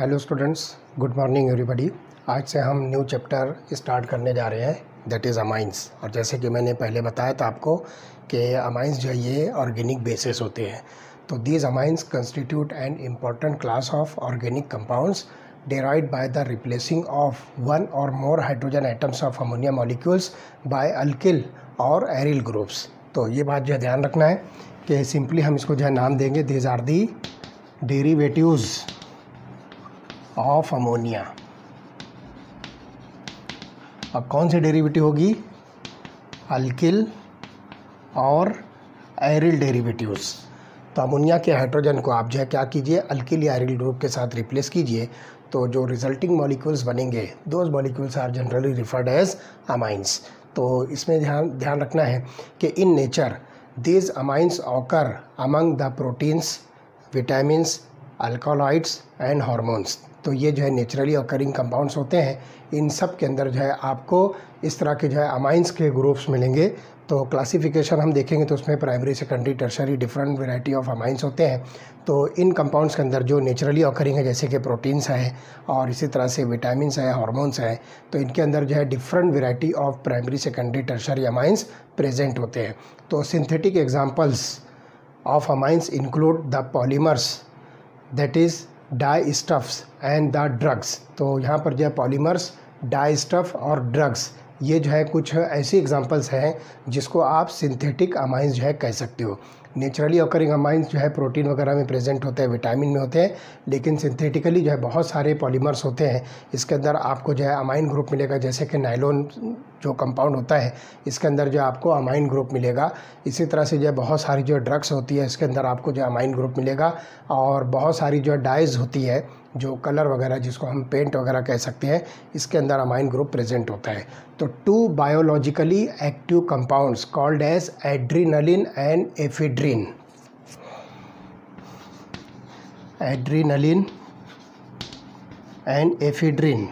Hello students, good morning everybody. आज से हम न्यू चैप्टर स्टार्ट करने जा रहे हैं, दैट इज़ अमाइंस। और जैसे कि मैंने पहले बताया था आपको कि अमाइंस जो है ये ऑर्गेनिक बेसिस होते हैं। तो these amines constitute an important class of organic compounds derived by the replacing of one or more hydrogen atoms of ammonia molecules by alkyl और aryl groups। तो ये बात जो है ध्यान रखना है कि सिंपली हम इसको जो है नाम देंगे these are the derivatives of ammonia. अब कौन सी डेरिवेटिव होगी? अल्किल और एरिल डेरिवेटिव्स। तो अमोनिया के हाइड्रोजन को आप जो है क्या कीजिए, अल्किल या एरिल ग्रुप के साथ रिप्लेस कीजिए। तो जो रिजल्टिंग मॉलिक्यूल्स बनेंगे those molecules are generally referred as amines. तो इसमें ध्यान रखना है कि in nature these amines occur among the proteins, vitamins, alkaloids and hormones. तो ये जो है नेचुरली ऑकरिंग कंपाउंड्स होते हैं। इन सब के अंदर जो है आपको इस तरह के जो है अमाइंस के ग्रुप्स मिलेंगे। तो क्लासिफिकेशन हम देखेंगे तो उसमें primary, secondary, tertiary different variety of amines होते हैं। तो इन कंपाउंड्स के अंदर जो नेचुरली ऑकरिंग है जैसे कि प्रोटीन्स है और इसी तरह से विटामिन्स है, हार्मोन्स है, तो इनके अंदर जो है different variety of primary, secondary, tertiary amines present होते हैं। तो synthetic examples of amines include the polymers, that is dye stuffs and the drugs. तो यहाँ पर जो है पॉलीमर्स, डाई स्टफ और ड्रग्स, ये जो है कुछ ऐसी एग्जांपल्स हैं जिसको आप सिंथेटिक अमाइंस जो है कह सकते हो। नेचुरली ऑकरिंग अमाइंस जो है प्रोटीन वगैरह में प्रेजेंट होते हैं, विटामिन में होते हैं, लेकिन सिंथेटिकली जो है बहुत सारे पॉलीमर्स होते हैं। इसके अंदर आपको जो है अमाइन ग्रुप मिलेगा, जैसे कि नायलॉन जो कंपाउंड होता है इसके अंदर जो आपको अमाइन ग्रुप मिलेगा। इसी तरह से जो है बहुत सारी जो ड्रग्स होती है इसके अंदर आपको जो अमाइन ग्रुप मिलेगा। और बहुत सारी जो डाइज होती है, जो कलर वगैरह जिसको हम पेंट वगैरह कह सकते हैं, इसके अंदर अमाइन ग्रुप प्रेजेंट होता है। तो two biologically active compounds called as adrenaline and ephedrine. Adrenaline and ephedrine,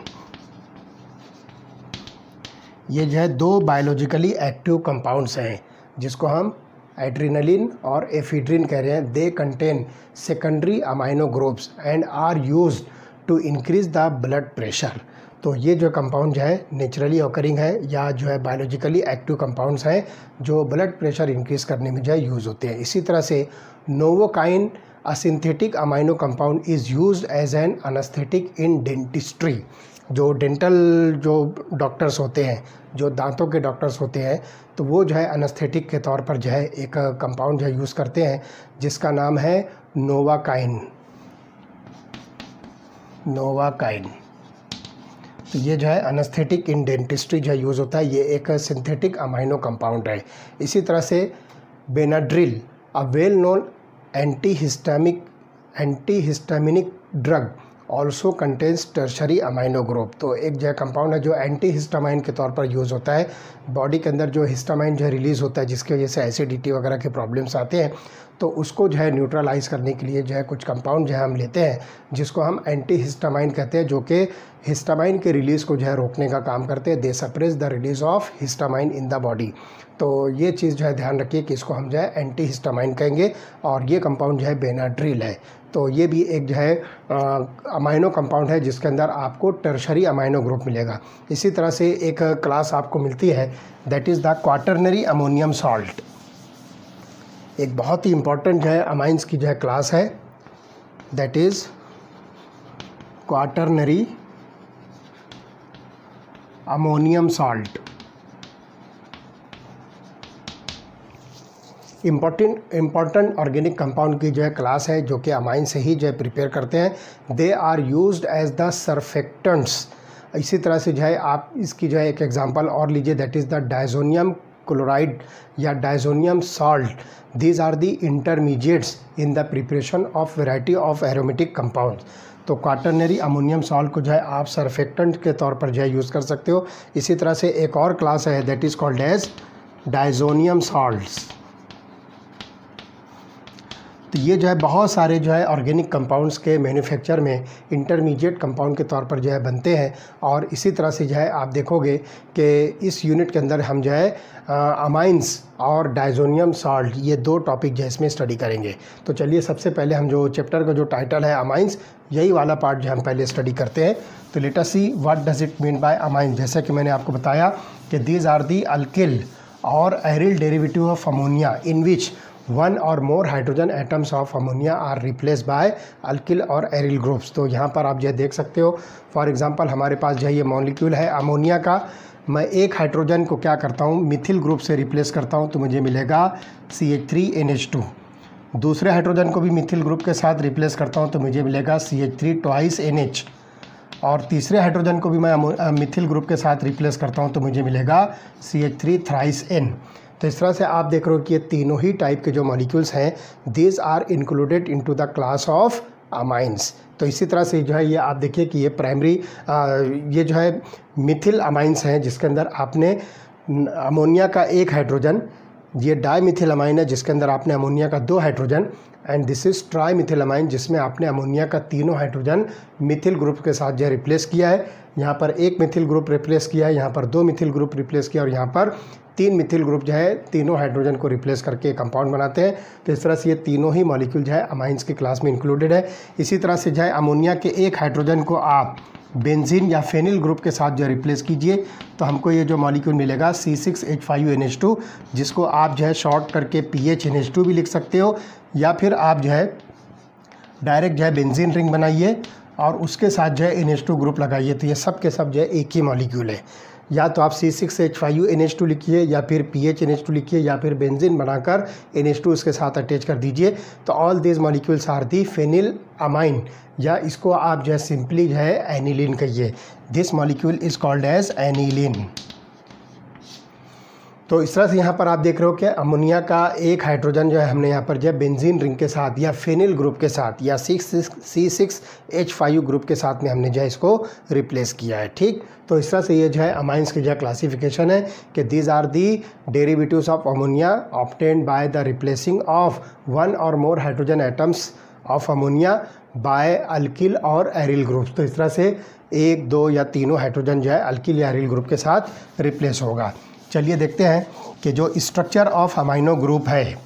ये जो है दो बायोलॉजिकली एक्टिव कंपाउंड्स हैं जिसको हम एड्रीनलिन और एफिड्रिन कह रहे हैं। They contain secondary amino groups and are used to increase the blood pressure. तो ये जो कंपाउंड जो है नेचुरली ऑकरिंग है या जो है बायोलॉजिकली एक्टिव कंपाउंड्स हैं जो ब्लड प्रेशर इंक्रीज करने में जो है यूज़ होते हैं। इसी तरह से novocaine, a synthetic amino compound is used as an anesthetic in dentistry. जो डेंटल जो डॉक्टर्स होते हैं, जो दांतों के डॉक्टर्स होते हैं, तो वो जो है एनेस्थेटिक के तौर पर जो है एक कंपाउंड जो है यूज़ करते हैं जिसका नाम है नोवाकाइन। नोवाकाइन, तो ये जो है एनेस्थेटिक इन डेंटिस्ट्री जो है यूज़ होता है। ये एक सिंथेटिक अमाइनो कंपाउंड है। इसी तरह से Benadryl, a well known antihistaminic drug also contains tertiary amino group. तो एक जो है कंपाउंड है जो एंटी हिस्टामाइन के तौर पर यूज़ होता है। बॉडी के अंदर जो हिस्टामाइन जो है रिलीज़ होता है जिसकी वजह से एसिडिटी वगैरह के प्रॉब्लम्स आते हैं, तो उसको जो है न्यूट्रलाइज करने के लिए जो है कुछ कंपाउंड जो है हम लेते हैं जिसको हम एंटी हिस्टामाइन कहते हैं, जो कि हिस्टामाइन के रिलीज़ को जो है रोकने का काम करते हैं। They suppress the release of histamine in the body. तो ये चीज़ जो है ध्यान रखिए कि इसको हम जो है एंटी हिस्टामाइन कहेंगे। और ये कंपाउंड जो है बेनाड्रिल है। तो ये भी एक जो है अमाइनो कंपाउंड है जिसके अंदर आपको टर्शरी अमाइनो ग्रुप मिलेगा। इसी तरह से एक क्लास आपको मिलती है, that is the quaternary ammonium salt. एक बहुत ही इम्पॉर्टेंट जो है अमाइंस की जो है क्लास है, that is quaternary ammonium salt. Important organic compound की जो है क्लास है जो कि अमाइन से ही जो है प्रिपेयर करते हैं। They are used as the surfactants. इसी तरह से जो है आप इसकी जो है एक एग्जांपल और लीजिए, that is the diazonium chloride या diazonium salt. These are the intermediates in the preparation of variety of aromatic compounds. तो क्वाटरनरी अमोनियम सॉल्ट को जो है आप सर्फेक्टेंट के तौर पर जो है यूज़ कर सकते हो। इसी तरह से एक और क्लास है, that is called as diazonium salts. तो ये जो है बहुत सारे जो है ऑर्गेनिक कंपाउंड्स के मैन्युफैक्चर में इंटरमीडिएट कंपाउंड के तौर पर जो है बनते हैं। और इसी तरह से जो है आप देखोगे कि इस यूनिट के अंदर हम जो है अमाइंस और डाइजोनियम साल्ट, ये 2 टॉपिक जो है इसमें स्टडी करेंगे। तो चलिए सबसे पहले हम जो चैप्टर का जो टाइटल है अमाइंस, यही वाला पार्ट जो हम पहले स्टडी करते हैं। तो let us see what does it mean by amine. जैसा कि मैंने आपको बताया कि दीज आर दी अल्किल और aryl derivative of ammonia in which one और more hydrogen atoms of ammonia are replace by alkyl और एरिल ग्रुप्स। तो यहाँ पर आप जो देख सकते हो, फॉर एग्जांपल हमारे पास जो है ये मॉलिक्यूल है अमोनिया का। मैं एक हाइड्रोजन को क्या करता हूँ, मिथिल ग्रुप से रिप्लेस करता हूँ, तो मुझे मिलेगा CH3NH2। दूसरे हाइड्रोजन को भी मिथिल ग्रुप के साथ रिप्लेस करता हूँ तो मुझे मिलेगा CH3 ट्वाइस NH। और तीसरे हाइड्रोजन को भी मैं मिथिल ग्रुप के साथ रिप्लेस करता हूँ तो मुझे मिलेगा CH3 थ्राइस N। तो इस तरह से आप देख रहे हो कि ये तीनों ही टाइप के जो मॉलिक्यूल्स हैं, these are included into the class of amines. तो इसी तरह से जो है ये आप देखिए कि ये प्राइमरी ये जो है मिथिल अमाइंस हैं, जिसके अंदर आपने अमोनिया का एक हाइड्रोजन, ये डाईमिथिल अमाइन है जिसके अंदर आपने अमोनिया का 2 hydrogen, and this is trimethyl amine जिसमें आपने अमोनिया का 3 हाइड्रोजन मिथिल ग्रुप के साथ जो है रिप्लेस किया है। यहाँ पर 1 मिथिल ग्रुप रिप्लेस किया है, यहाँ पर 2 मिथिल ग्रुप रिप्लेस किया और यहाँ पर 3 मिथिल ग्रुप जो है तीनों हाइड्रोजन को रिप्लेस करके कंपाउंड बनाते हैं। तो इस तरह से ये तीनों ही मॉलिक्यूल जो है अमाइंस की क्लास में इंक्लूडेड है। इसी तरह से जो है अमोनिया के एक हाइड्रोजन को आप बेंजीन या फेनिल ग्रुप के साथ जो रिप्लेस कीजिए तो हमको ये जो मॉलिक्यूल मिलेगा C6H5NH2, जिसको आप जो है शॉर्ट करके PHNH2 भी लिख सकते हो, या फिर आप जो है डायरेक्ट जो है बेंजीन रिंग बनाइए और उसके साथ जो है NH2 ग्रुप लगाइए। तो ये सब के सब जो है एक ही मॉलिक्यूल है। या तो आप C6H5NH2 लिखिए, या फिर PHNH2 लिखिए, या फिर बेंजीन बनाकर NH2 उसके साथ अटैच कर दीजिए। तो all these molecules are the phenyl amine, या इसको आप जो है सिंपली जो है एनिलीन कहिए। This molecule is called as aniline. तो इस तरह से यहाँ पर आप देख रहे हो कि अमोनिया का एक हाइड्रोजन जो है हमने यहाँ पर जो है बेंजीन रिंग के साथ या फेनिल ग्रुप के साथ या C6H5 ग्रुप के साथ में हमने जो है इसको रिप्लेस किया है। ठीक, तो इस तरह से ये जो है अमाइंस की जो क्लासिफिकेशन है कि these are the derivatives of ammonia obtained by the replacing of 1 और more hydrogen atoms of ammonia by alkyl और एरिल ग्रुप्स। तो इस तरह से 1, 2 या तीनों हाइड्रोजन जो है अल्किल या एरिल ग्रुप के साथ रिप्लेस होगा। चलिए देखते हैं कि जो स्ट्रक्चर ऑफ अमाइनो ग्रुप है,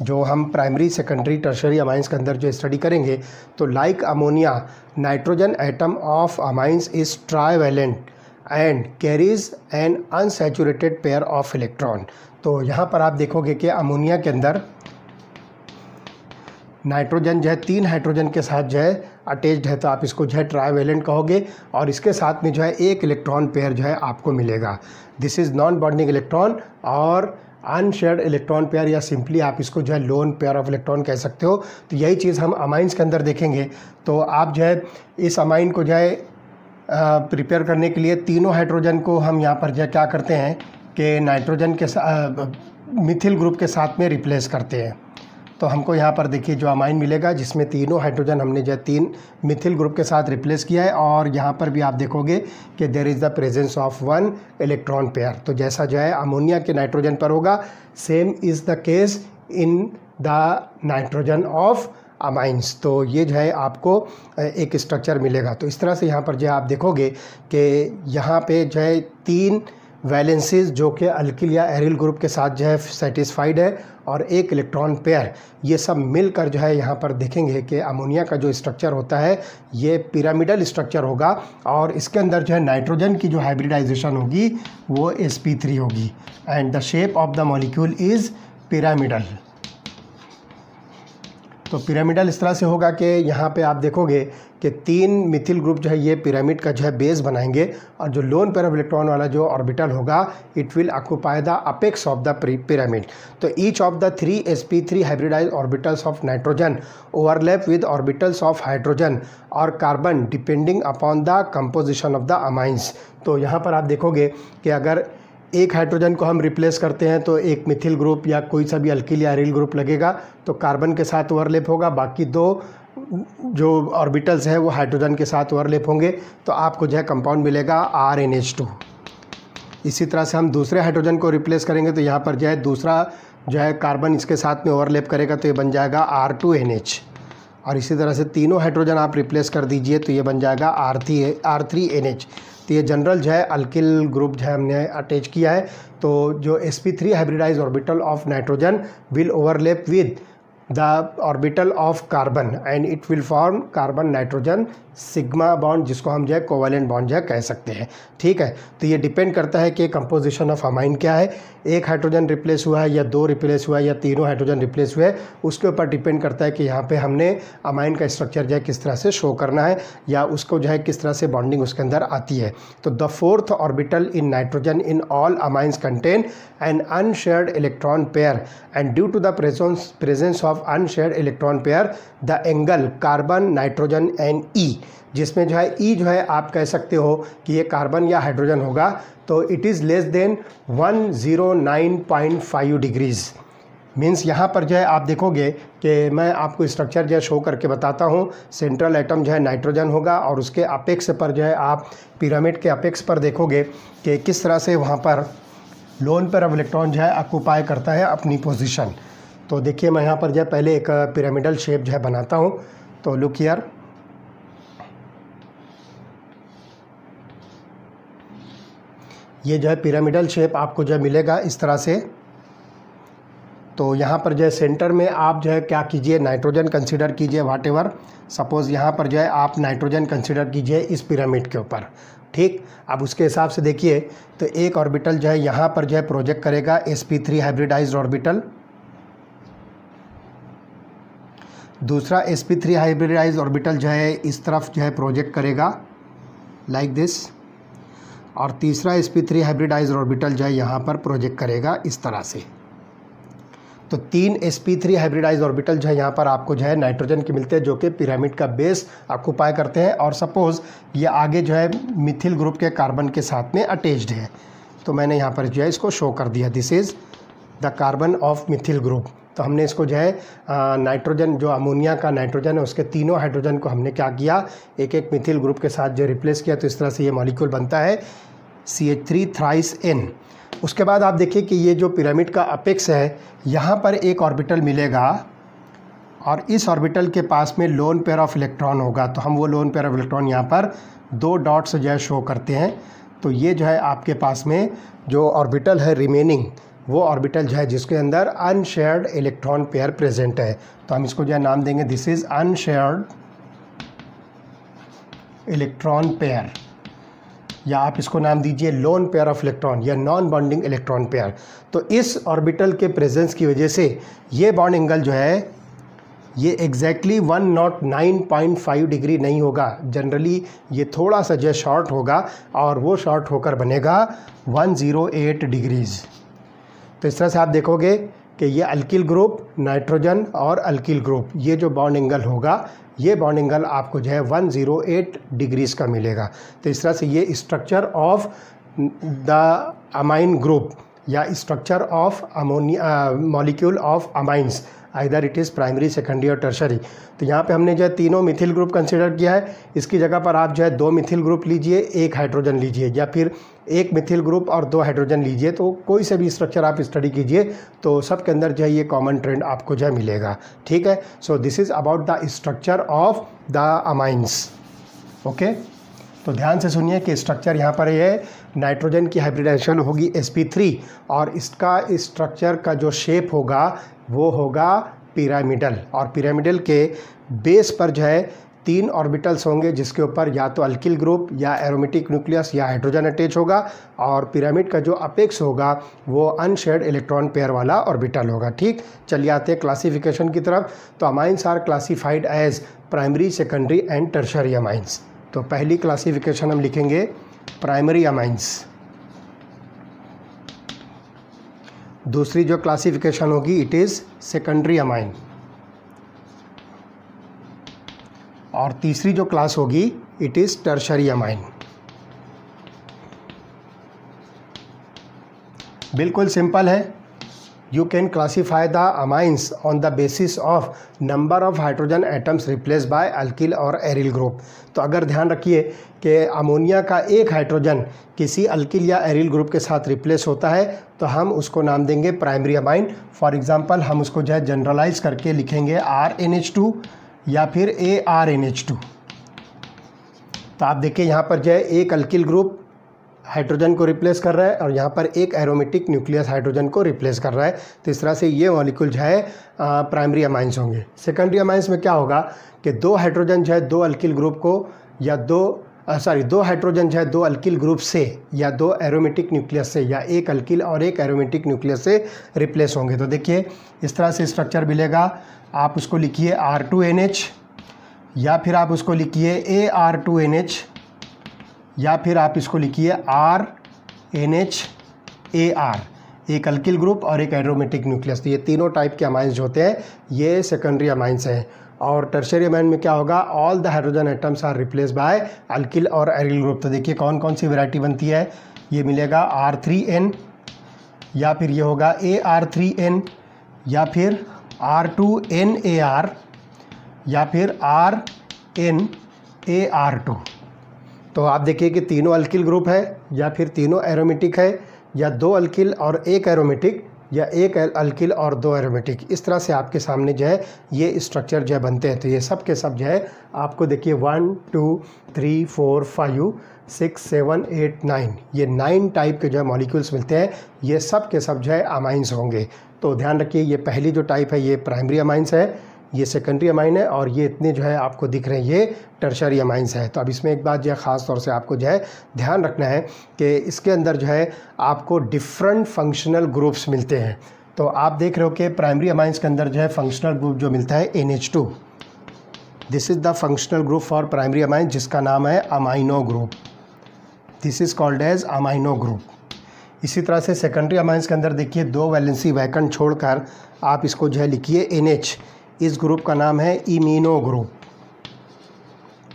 जो हम प्राइमरी सेकेंडरी टर्शरी अमाइंस के अंदर जो स्टडी करेंगे, तो like ammonia nitrogen atom of amines is trivalent and carries N unsaturated pair of electron. तो यहाँ पर आप देखोगे कि अमोनिया के अंदर नाइट्रोजन जो है 3 हाइड्रोजन के साथ जो है अटैच्ड है, तो आप इसको जो है ट्राइवेलेंट कहोगे, और इसके साथ में जो है 1 इलेक्ट्रॉन पेयर जो है आपको मिलेगा। This is non bonding electron और अनशेयर्ड इलेक्ट्रॉन पेयर, या सिंपली आप इसको जो है लोन पेयर ऑफ इलेक्ट्रॉन कह सकते हो। तो यही चीज़ हम अमाइंस के अंदर देखेंगे। तो आप जो है इस अमाइन को जो है प्रिपेयर करने के लिए तीनों हाइड्रोजन को हम यहाँ पर जो है क्या करते हैं कि नाइट्रोजन के मिथिल ग्रुप के साथ में रिप्लेस करते हैं। तो हमको यहाँ पर देखिए जो अमाइन मिलेगा जिसमें तीनों हाइड्रोजन हमने जो है 3 मिथिल ग्रुप के साथ रिप्लेस किया है, और यहाँ पर भी आप देखोगे कि there is the presence of 1 electron pair. तो जैसा जो है अमोनिया के नाइट्रोजन पर होगा, same is the case in the nitrogen of amines. तो ये जो है आपको एक स्ट्रक्चर मिलेगा। तो इस तरह से यहाँ पर जो आप देखोगे कि यहाँ पे जो है 3 वैलेंसीज जो कि अल्किल या एरिल ग्रुप के साथ जो है सेटिस्फाइड है, और 1 इलेक्ट्रॉन पेयर, ये सब मिलकर जो है यहाँ पर देखेंगे कि अमोनिया का जो स्ट्रक्चर होता है ये पिरामिडल स्ट्रक्चर होगा, और इसके अंदर जो है नाइट्रोजन की जो हाइब्रिडाइजेशन होगी वो sp3 होगी, and the shape of the molecule is pyramidal. तो पिरामिडल इस तरह से होगा कि यहाँ पे आप देखोगे कि 3 मिथिल ग्रुप जो है ये पिरामिड का जो है बेस बनाएंगे, और जो लोन पेयर ऑफ इलेक्ट्रॉन वाला जो ऑर्बिटल होगा it will occupy the apex of the pyramid. तो each of the 3 sp3 hybridized orbitals of nitrogen overlap with orbitals of hydrogen और carbon depending upon the composition of the amines. तो यहाँ पर आप देखोगे कि अगर 1 हाइड्रोजन को हम रिप्लेस करते हैं तो 1 मिथिल ग्रुप या कोई सा भी अल्किल या एरिल ग्रुप लगेगा, तो कार्बन के साथ ओवरलैप होगा, बाकी 2 जो ऑर्बिटल्स हैं वो हाइड्रोजन के साथ ओवरलैप होंगे, तो आपको जो है कंपाउंड मिलेगा RNH2। इसी तरह से हम दूसरे हाइड्रोजन को रिप्लेस करेंगे तो यहाँ पर जो है दूसरा जो है कार्बन इसके साथ में ओवरलैप करेगा तो ये बन जाएगा R2NH, और इसी तरह से तीनों हाइड्रोजन आप रिप्लेस कर दीजिए तो ये बन जाएगा R3NH। तो ये जनरल जो है अल्किल ग्रुप जो है हमने अटैच किया है। तो जो sp3 hybridise orbital of nitrogen will overlap with the orbital of carbon and it will form carbon nitrogen sigma bond, जिसको हम जो है कोवैलेंट बॉन्ड जो है कह सकते हैं। ठीक है, तो ये डिपेंड करता है कि कंपोजिशन ऑफ अमाइन क्या है, एक हाइड्रोजन रिप्लेस हुआ है या दो रिप्लेस हुआ है या तीनों हाइड्रोजन रिप्लेस हुए, उसके ऊपर डिपेंड करता है कि यहाँ पे हमने अमाइन का स्ट्रक्चर जो है किस तरह से शो करना है या उसको जो है किस तरह से बॉन्डिंग उसके अंदर आती है। तो the fourth orbital in nitrogen in all amines contain an unshared electron pair and due to the presence of unshared electron pair the angle carbon nitrogen and E, जिसमें जो है ई जो है आप कह सकते हो कि ये कार्बन या हाइड्रोजन होगा, तो it is less than 109.5 degrees. Means यहाँ पर जो है आप देखोगे कि मैं आपको स्ट्रक्चर जो है शो करके बताता हूँ। सेंट्रल एटम जो है नाइट्रोजन होगा और उसके अपेक्स पर जो है आप पिरामिड के अपेक्स पर देखोगे कि किस तरह से वहाँ पर लोन पेयर ऑफ इलेक्ट्रॉन जो है ऑक्यूपाई करता है अपनी पोजीशन। तो देखिए मैं यहाँ पर जो है पहले एक पिरामिडल शेप जो है बनाता हूँ। तो लुक हियर, ये जो है पिरामिडल शेप आपको जो है मिलेगा इस तरह से। तो यहाँ पर जो है सेंटर में आप जो है क्या कीजिए, नाइट्रोजन कंसीडर कीजिए, व्हाट एवर, सपोज़ यहाँ पर जो है आप नाइट्रोजन कंसीडर कीजिए इस पिरामिड के ऊपर। ठीक, अब उसके हिसाब से देखिए तो एक ऑर्बिटल जो है यहाँ पर जो है प्रोजेक्ट करेगा sp3 हाइब्रिडाइज्ड ऑर्बिटल, दूसरा sp3 हाइब्रिडाइज्ड ऑर्बिटल जो है इस तरफ जो है प्रोजेक्ट करेगा लाइक दिस, और तीसरा sp3 हाइब्रिडाइज्ड ऑर्बिटल जो है यहाँ पर प्रोजेक्ट करेगा इस तरह से। तो तीन sp3 हाइब्रिडाइज्ड ऑर्बिटल जो है यहाँ पर आपको जो है नाइट्रोजन के मिलते हैं जो कि पिरामिड का बेस ऑक्यूपाई करते हैं, और सपोज़ ये आगे जो है मिथिल ग्रुप के कार्बन के साथ में अटैच्ड है। तो मैंने यहाँ पर जो है इसको शो कर दिया, this is the carbon of methyl group. तो हमने इसको जो है नाइट्रोजन, जो अमोनिया का नाइट्रोजन है उसके तीनों हाइड्रोजन को हमने क्या किया, एक एक मिथिल ग्रुप के साथ जो रिप्लेस किया। तो इस तरह से ये मॉलिक्यूल बनता है CH3 थ्राइस N। उसके बाद आप देखिए कि ये जो पिरामिड का अपेक्स है यहाँ पर एक ऑर्बिटल मिलेगा और इस ऑर्बिटल के पास में लोन पेयर ऑफ इलेक्ट्रॉन होगा। तो हम वो लोन पेयर ऑफ इलेक्ट्रॉन यहाँ पर दो डॉट्स जो है शो करते हैं। तो ये जो है आपके पास में जो ऑर्बिटल है रिमेनिंग, वो ऑर्बिटल जो है जिसके अंदर अनशेयर्ड इलेक्ट्रॉन पेयर प्रेजेंट है। तो हम इसको जो है नाम देंगे, this is unshared electron pair, या आप इसको नाम दीजिए लोन पेयर ऑफ इलेक्ट्रॉन या नॉन बॉन्डिंग इलेक्ट्रॉन पेयर। तो इस ऑर्बिटल के प्रेजेंस की वजह से ये बॉन्ड एंगल जो है ये एग्जैक्टली 109.5 डिग्री नहीं होगा, जनरली ये थोड़ा सा जो शॉर्ट होगा और वो शॉर्ट होकर बनेगा 108 डिग्रीज़। तो इस तरह से आप देखोगे कि ये अल्किल ग्रुप, नाइट्रोजन और अल्किल ग्रुप, ये जो बॉन्ड एंगल होगा ये बॉन्ड एंगल आपको जो है 108 डिग्रीज़ का मिलेगा। तो इस तरह से ये structure of the amine group या structure of ammonia molecule of amines, either it is primary, secondary और टर्शरी। तो यहाँ पे हमने जो है तीनों मिथिल ग्रुप कंसिडर किया है। इसकी जगह पर आप जो है दो मिथिल ग्रुप लीजिए, एक हाइड्रोजन लीजिए, या फिर एक मिथिल ग्रुप और दो हाइड्रोजन लीजिए। तो कोई से भी स्ट्रक्चर आप स्टडी कीजिए तो सब के अंदर जो है ये कॉमन ट्रेंड आपको जो है मिलेगा। ठीक है, so this is about the structure of the amines. Okay, तो ध्यान से सुनिए कि स्ट्रक्चर यहाँ पर ये नाइट्रोजन की हाइब्रिडाइजेशन होगी sp3 और इसका स्ट्रक्चर का जो शेप होगा वो होगा पिरामिडल, और पिरामिडल के बेस पर जो है तीन ऑर्बिटल्स होंगे जिसके ऊपर या तो अल्किल ग्रुप या एरोमेटिक न्यूक्लियस या हाइड्रोजन अटैच होगा, और पिरामिड का जो अपेक्स होगा वो अनशेयर्ड इलेक्ट्रॉन पेयर वाला ऑर्बिटल होगा। ठीक, चलिए आते हैं क्लासिफिकेशन की तरफ। तो amines are classified as primary, secondary and tertiary amines. तो पहली क्लासिफिकेशन हम लिखेंगे प्राइमरी अमाइंस, दूसरी जो क्लासिफिकेशन होगी इट इज़ सेकेंडरी अमाइन, और तीसरी जो क्लास होगी इट इज़ टर्शरी अमाइन। बिल्कुल सिंपल है, You can classify the amines on the basis of number of hydrogen atoms replaced by alkyl और एरिल ग्रुप। तो अगर ध्यान रखिए कि अमोनिया का एक हाइड्रोजन किसी अल्किल या एरिल ग्रुप के साथ रिप्लेस होता है तो हम उसको नाम देंगे प्राइमरी अमाइन। फॉर एग्जांपल हम उसको जो है जनरलाइज करके लिखेंगे RNH2 या फिर ARNH2। तो आप देखिए यहाँ पर जो है एक अल्किल ग्रुप हाइड्रोजन को रिप्लेस कर रहा है और यहाँ पर एक एरोमेटिक न्यूक्लियस हाइड्रोजन को रिप्लेस कर रहा है। तो इस तरह से ये मॉलिक्यूल जो है प्राइमरी अमाइंस होंगे। सेकेंडरी अमाइंस में क्या होगा कि दो हाइड्रोजन जो है दो अल्किल ग्रुप को या दो हाइड्रोजन जो है दो अल्किल ग्रुप से या दो एरोमेटिक न्यूक्लियस से या एक अल्किल और एक एरोमेटिक न्यूक्लियस से रिप्लेस होंगे। तो देखिए इस तरह से स्ट्रक्चर मिलेगा। आप उसको लिखिए R2NH या फिर आप उसको लिखिए AR2NH या फिर आप इसको लिखिए RNHAR, एक अल्किल ग्रुप और एक एरोमेटिक न्यूक्लियस। तो ये तीनों टाइप के अमाइंस जो होते हैं ये सेकेंडरी अमाइंस हैं। और टर्शियरी अमाइन में क्या होगा, all the hydrogen atoms are replace by alkyl और एरिल ग्रुप। तो देखिए कौन कौन सी वैरायटी बनती है, ये मिलेगा R3N या फिर ये होगा AR3N या फिर R2NAR या फिर RNAR2। तो आप देखिए कि तीनों अल्किल ग्रुप है या फिर तीनों एरोमेटिक है या दो अल्किल और एक एरोमेटिक या एक अल्किल और दो एरोमेटिक। इस तरह से आपके सामने जो है ये स्ट्रक्चर जो है बनते हैं। तो ये सब के सब जो है आपको देखिए 1 2 3 4 5 6 7 8 9 ये 9 टाइप के जो है मॉलिक्यूल्स मिलते हैं। ये सब के सब जो है अमाइंस होंगे। तो ध्यान रखिए ये पहली जो टाइप है ये प्राइमरी अमाइंस है, ये सेकेंडरी अमाइन है और ये इतने जो है आपको दिख रहे हैं ये टर्शरी अमाइंस है। तो अब इसमें एक बात जो है ख़ास तौर से आपको जो है ध्यान रखना है कि इसके अंदर जो है आपको डिफरेंट फंक्शनल ग्रुप्स मिलते हैं। तो आप देख रहे हो कि प्राइमरी अमाइंस के अंदर जो है फंक्शनल ग्रुप जो मिलता है NH2, this is the functional group for primary amine जिसका नाम है amino group. This is called as amino group. इसी तरह से सेकेंडरी अमाइंस के अंदर देखिए दो वैलेंसी वैकेंट छोड़कर आप इसको जो है लिखिए NH। इस ग्रुप का नाम है imino group.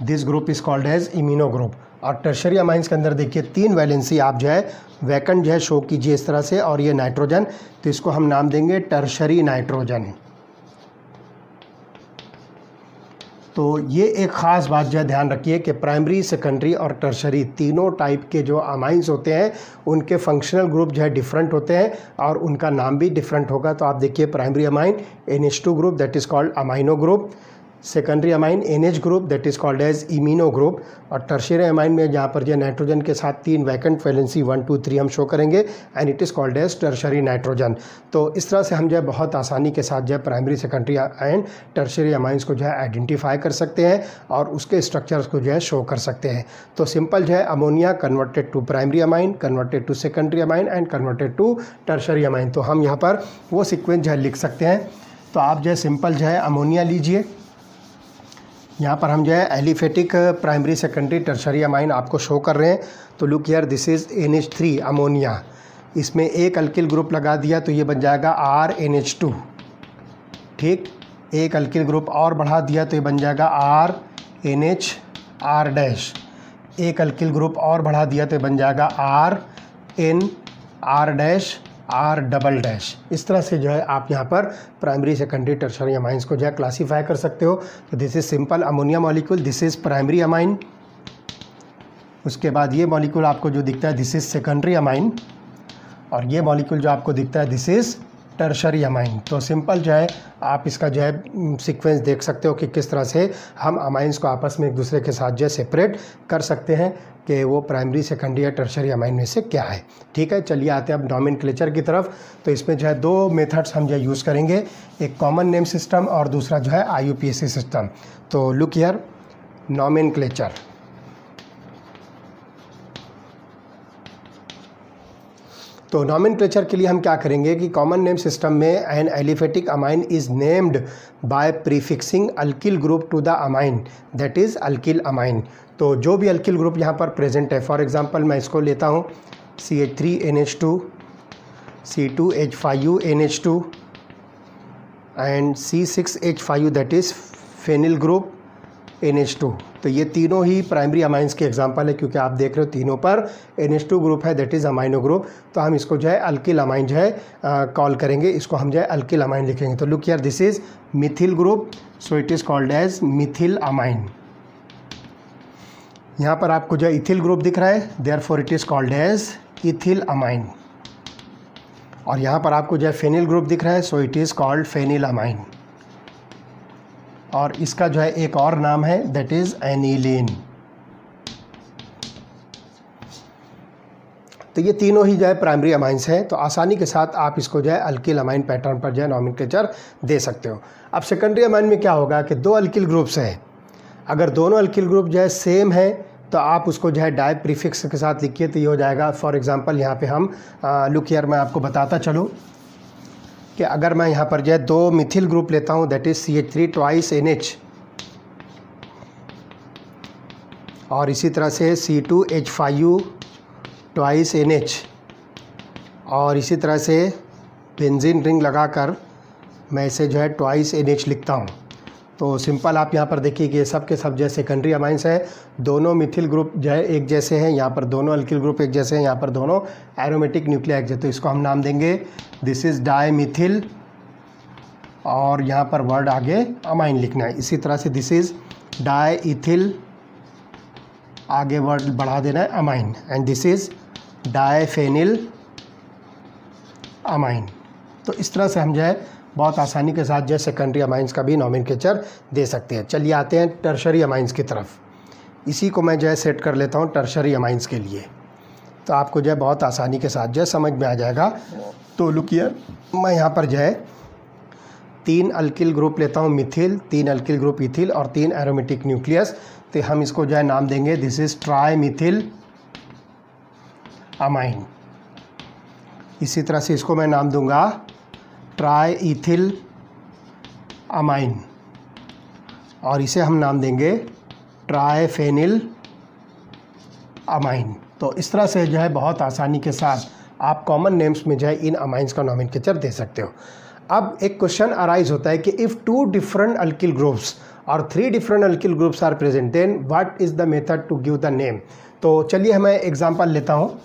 This group is called as imino group. और टर्शरी अमाइंस के अंदर देखिए तीन वैलेंसी आप जो है वैकेंट जो है शो कीजिए इस तरह से, और ये नाइट्रोजन, तो इसको हम नाम देंगे टर्शरी नाइट्रोजन। तो ये एक ख़ास बात जो है ध्यान रखिए कि प्राइमरी सेकेंडरी और टर्शरी तीनों टाइप के जो अमाइंस होते हैं उनके फंक्शनल ग्रुप जो है डिफरेंट होते हैं और उनका नाम भी डिफरेंट होगा। तो आप देखिए primary amine NH2 group that is called amino group, secondary amine NH group that is called as imino group, और टर्शियरी अमाइन में जहाँ पर जो नाइट्रोजन के साथ तीन वैकेंट वैलेंसी 1 2 3 हम शो करेंगे and it is called as tertiary nitrogen. तो इस तरह से हम जो है बहुत आसानी के साथ जो है primary secondary and tertiary amines को जो है आइडेंटिफाई कर सकते हैं और उसके स्ट्रक्चर्स को जो है शो कर सकते हैं। तो सिंपल जो है ammonia converted to primary amine, converted to secondary amine and converted to tertiary amine. तो हम यहाँ पर वो सीक्वेंस जो है लिख सकते हैं। तो आप जो है सिंपल जो है अमोनिया लीजिए, यहाँ पर हम जो है aliphatic primary secondary tertiary amine आपको शो कर रहे हैं। तो look here this is NH3 ammonia, इसमें एक अल्किल ग्रुप लगा दिया तो ये बन जाएगा RNH2। ठीक, एक अल्किल ग्रुप और बढ़ा दिया तो ये बन जाएगा RNHR-, एक अल्किल ग्रुप और बढ़ा दिया तो ये बन जाएगा RNR-, R-। इस तरह से जो है आप यहाँ पर प्राइमरी सेकेंडरी टर्शरी अमाइंस को जो है क्लासीफाई कर सकते हो। तो this is simple ammonia molecule, this is primary amine. उसके बाद ये मॉलिक्यूल आपको जो दिखता है दिस इज़ सेकेंडरी अमाइन, और ये मॉलिक्यूल जो आपको दिखता है दिस इज़ टर्शरी अमाइन। तो सिंपल जो है आप इसका जो है सीक्वेंस देख सकते हो कि किस तरह से हम अमाइंस को आपस में एक दूसरे के साथ जो है सेपरेट कर सकते हैं कि वो प्राइमरी सेकेंडरी या टर्शरी अमाइन में से क्या है। ठीक है, चलिए आते हैं अब नॉमेनक्लेचर की तरफ। तो इसमें जो है दो मेथड्स हम जो है यूज़ करेंगे, एक कॉमन नेम सिस्टम और दूसरा जो है IUPAC सिस्टम। तो लुक हियर नॉमेनक्लेचर। तो नॉमेनक्लेचर के लिए हम क्या करेंगे कि कॉमन नेम सिस्टम में an aliphatic amine is named by prefixing alkyl group to the amine that is alkyl amine. तो जो भी अल्किल ग्रुप यहाँ पर प्रेजेंट है, फॉर एग्जांपल मैं इसको लेता हूँ CH3NH2, C2H5NH2 and C6H5 that is phenyl group NH2। तो ये तीनों ही प्राइमरी अमाइंस के एग्जांपल है, क्योंकि आप देख रहे हो तीनों पर NH2 ग्रुप है, दैट इज़ अमाइनो ग्रुप। तो हम इसको जो है अल्किल अमाइन जो है कॉल करेंगे, इसको हम जो है अल्किल अमाइन लिखेंगे। तो look here, this is methyl group, so it is called as methyl amine. यहाँ पर आपको जो है इथिल ग्रुप दिख रहा है, therefore it is called as ethyl amine. और यहाँ पर आपको जो है फेनिल ग्रुप दिख रहा है, so it is called phenyl amine. और इसका जो है एक और नाम है, दैट इज़ एनिलीन। तो ये तीनों ही जो है प्राइमरी अमाइंस हैं, तो आसानी के साथ आप इसको जो है अल्किल अमाइन पैटर्न पर जो है नॉमेनक्लेचर दे सकते हो। अब सेकेंडरी अमाइन में क्या होगा कि दो अल्किल ग्रुप्स हैं, अगर दोनों अल्किल ग्रुप जो है सेम है तो आप उसको जो है डाई प्रीफिक्स के साथ लिखिए, तो ये हो जाएगा। फॉर एग्जांपल यहाँ पे हम लुक हियर, मैं आपको बताता चलूँ कि अगर मैं यहाँ पर जो है दो मिथिल ग्रुप लेता हूँ, that is CH3 twice NH, और इसी तरह से C2H5U ट्वाइस NH, और इसी तरह से बेंजीन रिंग लगाकर मैं इसे जो है ट्वाइस NH लिखता हूँ। तो सिंपल आप यहाँ पर देखिए कि ये सब के सब जो है सेकेंडरी अमाइंस है, दोनों मिथिल ग्रुप जो है एक जैसे हैं, यहाँ पर दोनों अल्किल ग्रुप एक जैसे हैं, यहाँ पर दोनों एरोमेटिक न्यूक्लिया एक जैसे। तो इसको हम नाम देंगे दिस इज़ डाई मिथिल, और यहाँ पर वर्ड आगे अमाइन लिखना है। इसी तरह से दिस इज़ डाई इथिल, आगे वर्ड बढ़ा देना है amine, and this is diphenyl amine. तो इस तरह से हम जो है बहुत आसानी के साथ जो है सेकेंडरी अमाइंस का भी नॉमेनक्लेचर दे सकते हैं। चलिए आते हैं टर्शरी अमाइंस की तरफ। इसी को मैं जो है सेट कर लेता हूँ टर्शरी अमाइंस के लिए, तो आपको जो है बहुत आसानी के साथ जो है समझ में आ जाएगा। तो लुक हियर, मैं यहाँ पर जो है 3 अल्किल ग्रुप लेता हूँ मिथिल, 3 अल्किल ग्रुप इथिल और 3 एरोमेटिक न्यूक्लियस। तो हम इसको जो है नाम देंगे this is try Mithil amine. इसी तरह से इसको मैं नाम दूंगा ट्राई इथिल अमाइन, और इसे हम नाम देंगे ट्राई फेनिल अमाइन। तो इस तरह से जो है बहुत आसानी के साथ आप कॉमन नेम्स में जो है इन अमाइंस का नॉमेनक्लेचर दे सकते हो। अब एक क्वेश्चन अराइज होता है कि इफ़ 2 डिफरेंट अल्किल ग्रुप्स और 3 different alkyl groups are present, then what is the method to give the name. तो चलिए मैं एग्जांपल लेता हूँ,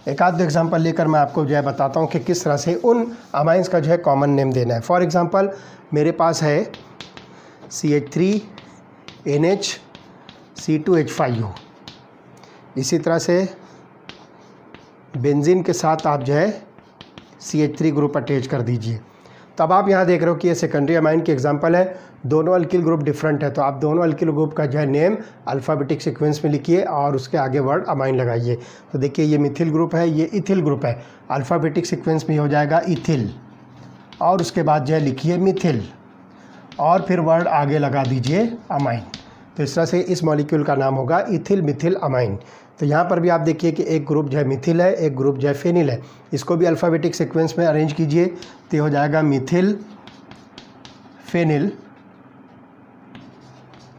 एक आध एग्जांपल लेकर मैं आपको जो है बताता हूँ कि किस तरह से उन अमाइंस का जो है कॉमन नेम देना है। फॉर एग्जांपल मेरे पास है CH3 NH C2H5U, इसी तरह से बेंजीन के साथ आप जो है CH3 ग्रुप अटैच कर दीजिए। तब आप यहाँ देख रहे हो कि ये सेकेंडरी अमाइन की एग्जांपल है, दोनों अल्किल ग्रुप डिफरेंट है, तो आप दोनों अल्किल ग्रुप का जो है नेम अल्फ़ाबेटिक सीक्वेंस में लिखिए और उसके आगे वर्ड अमाइन लगाइए। तो देखिए ये मिथिल ग्रुप है, ये इथिल ग्रुप है, अल्फ़ाबेटिक सीक्वेंस में हो जाएगा इथिल, और उसके बाद जो है लिखिए मिथिल, और फिर वर्ड आगे लगा दीजिए अमाइन। तो इस तरह से इस मॉलिक्यूल का नाम होगा इथिल मिथिल अमाइन। तो यहाँ पर भी आप देखिए कि एक ग्रुप जो है मिथिल है, एक ग्रुप जो है फेनिल है, इसको भी अल्फ़ाबेटिक सीक्वेंस में अरेंज कीजिए, तो हो जाएगा मिथिल फेनिल,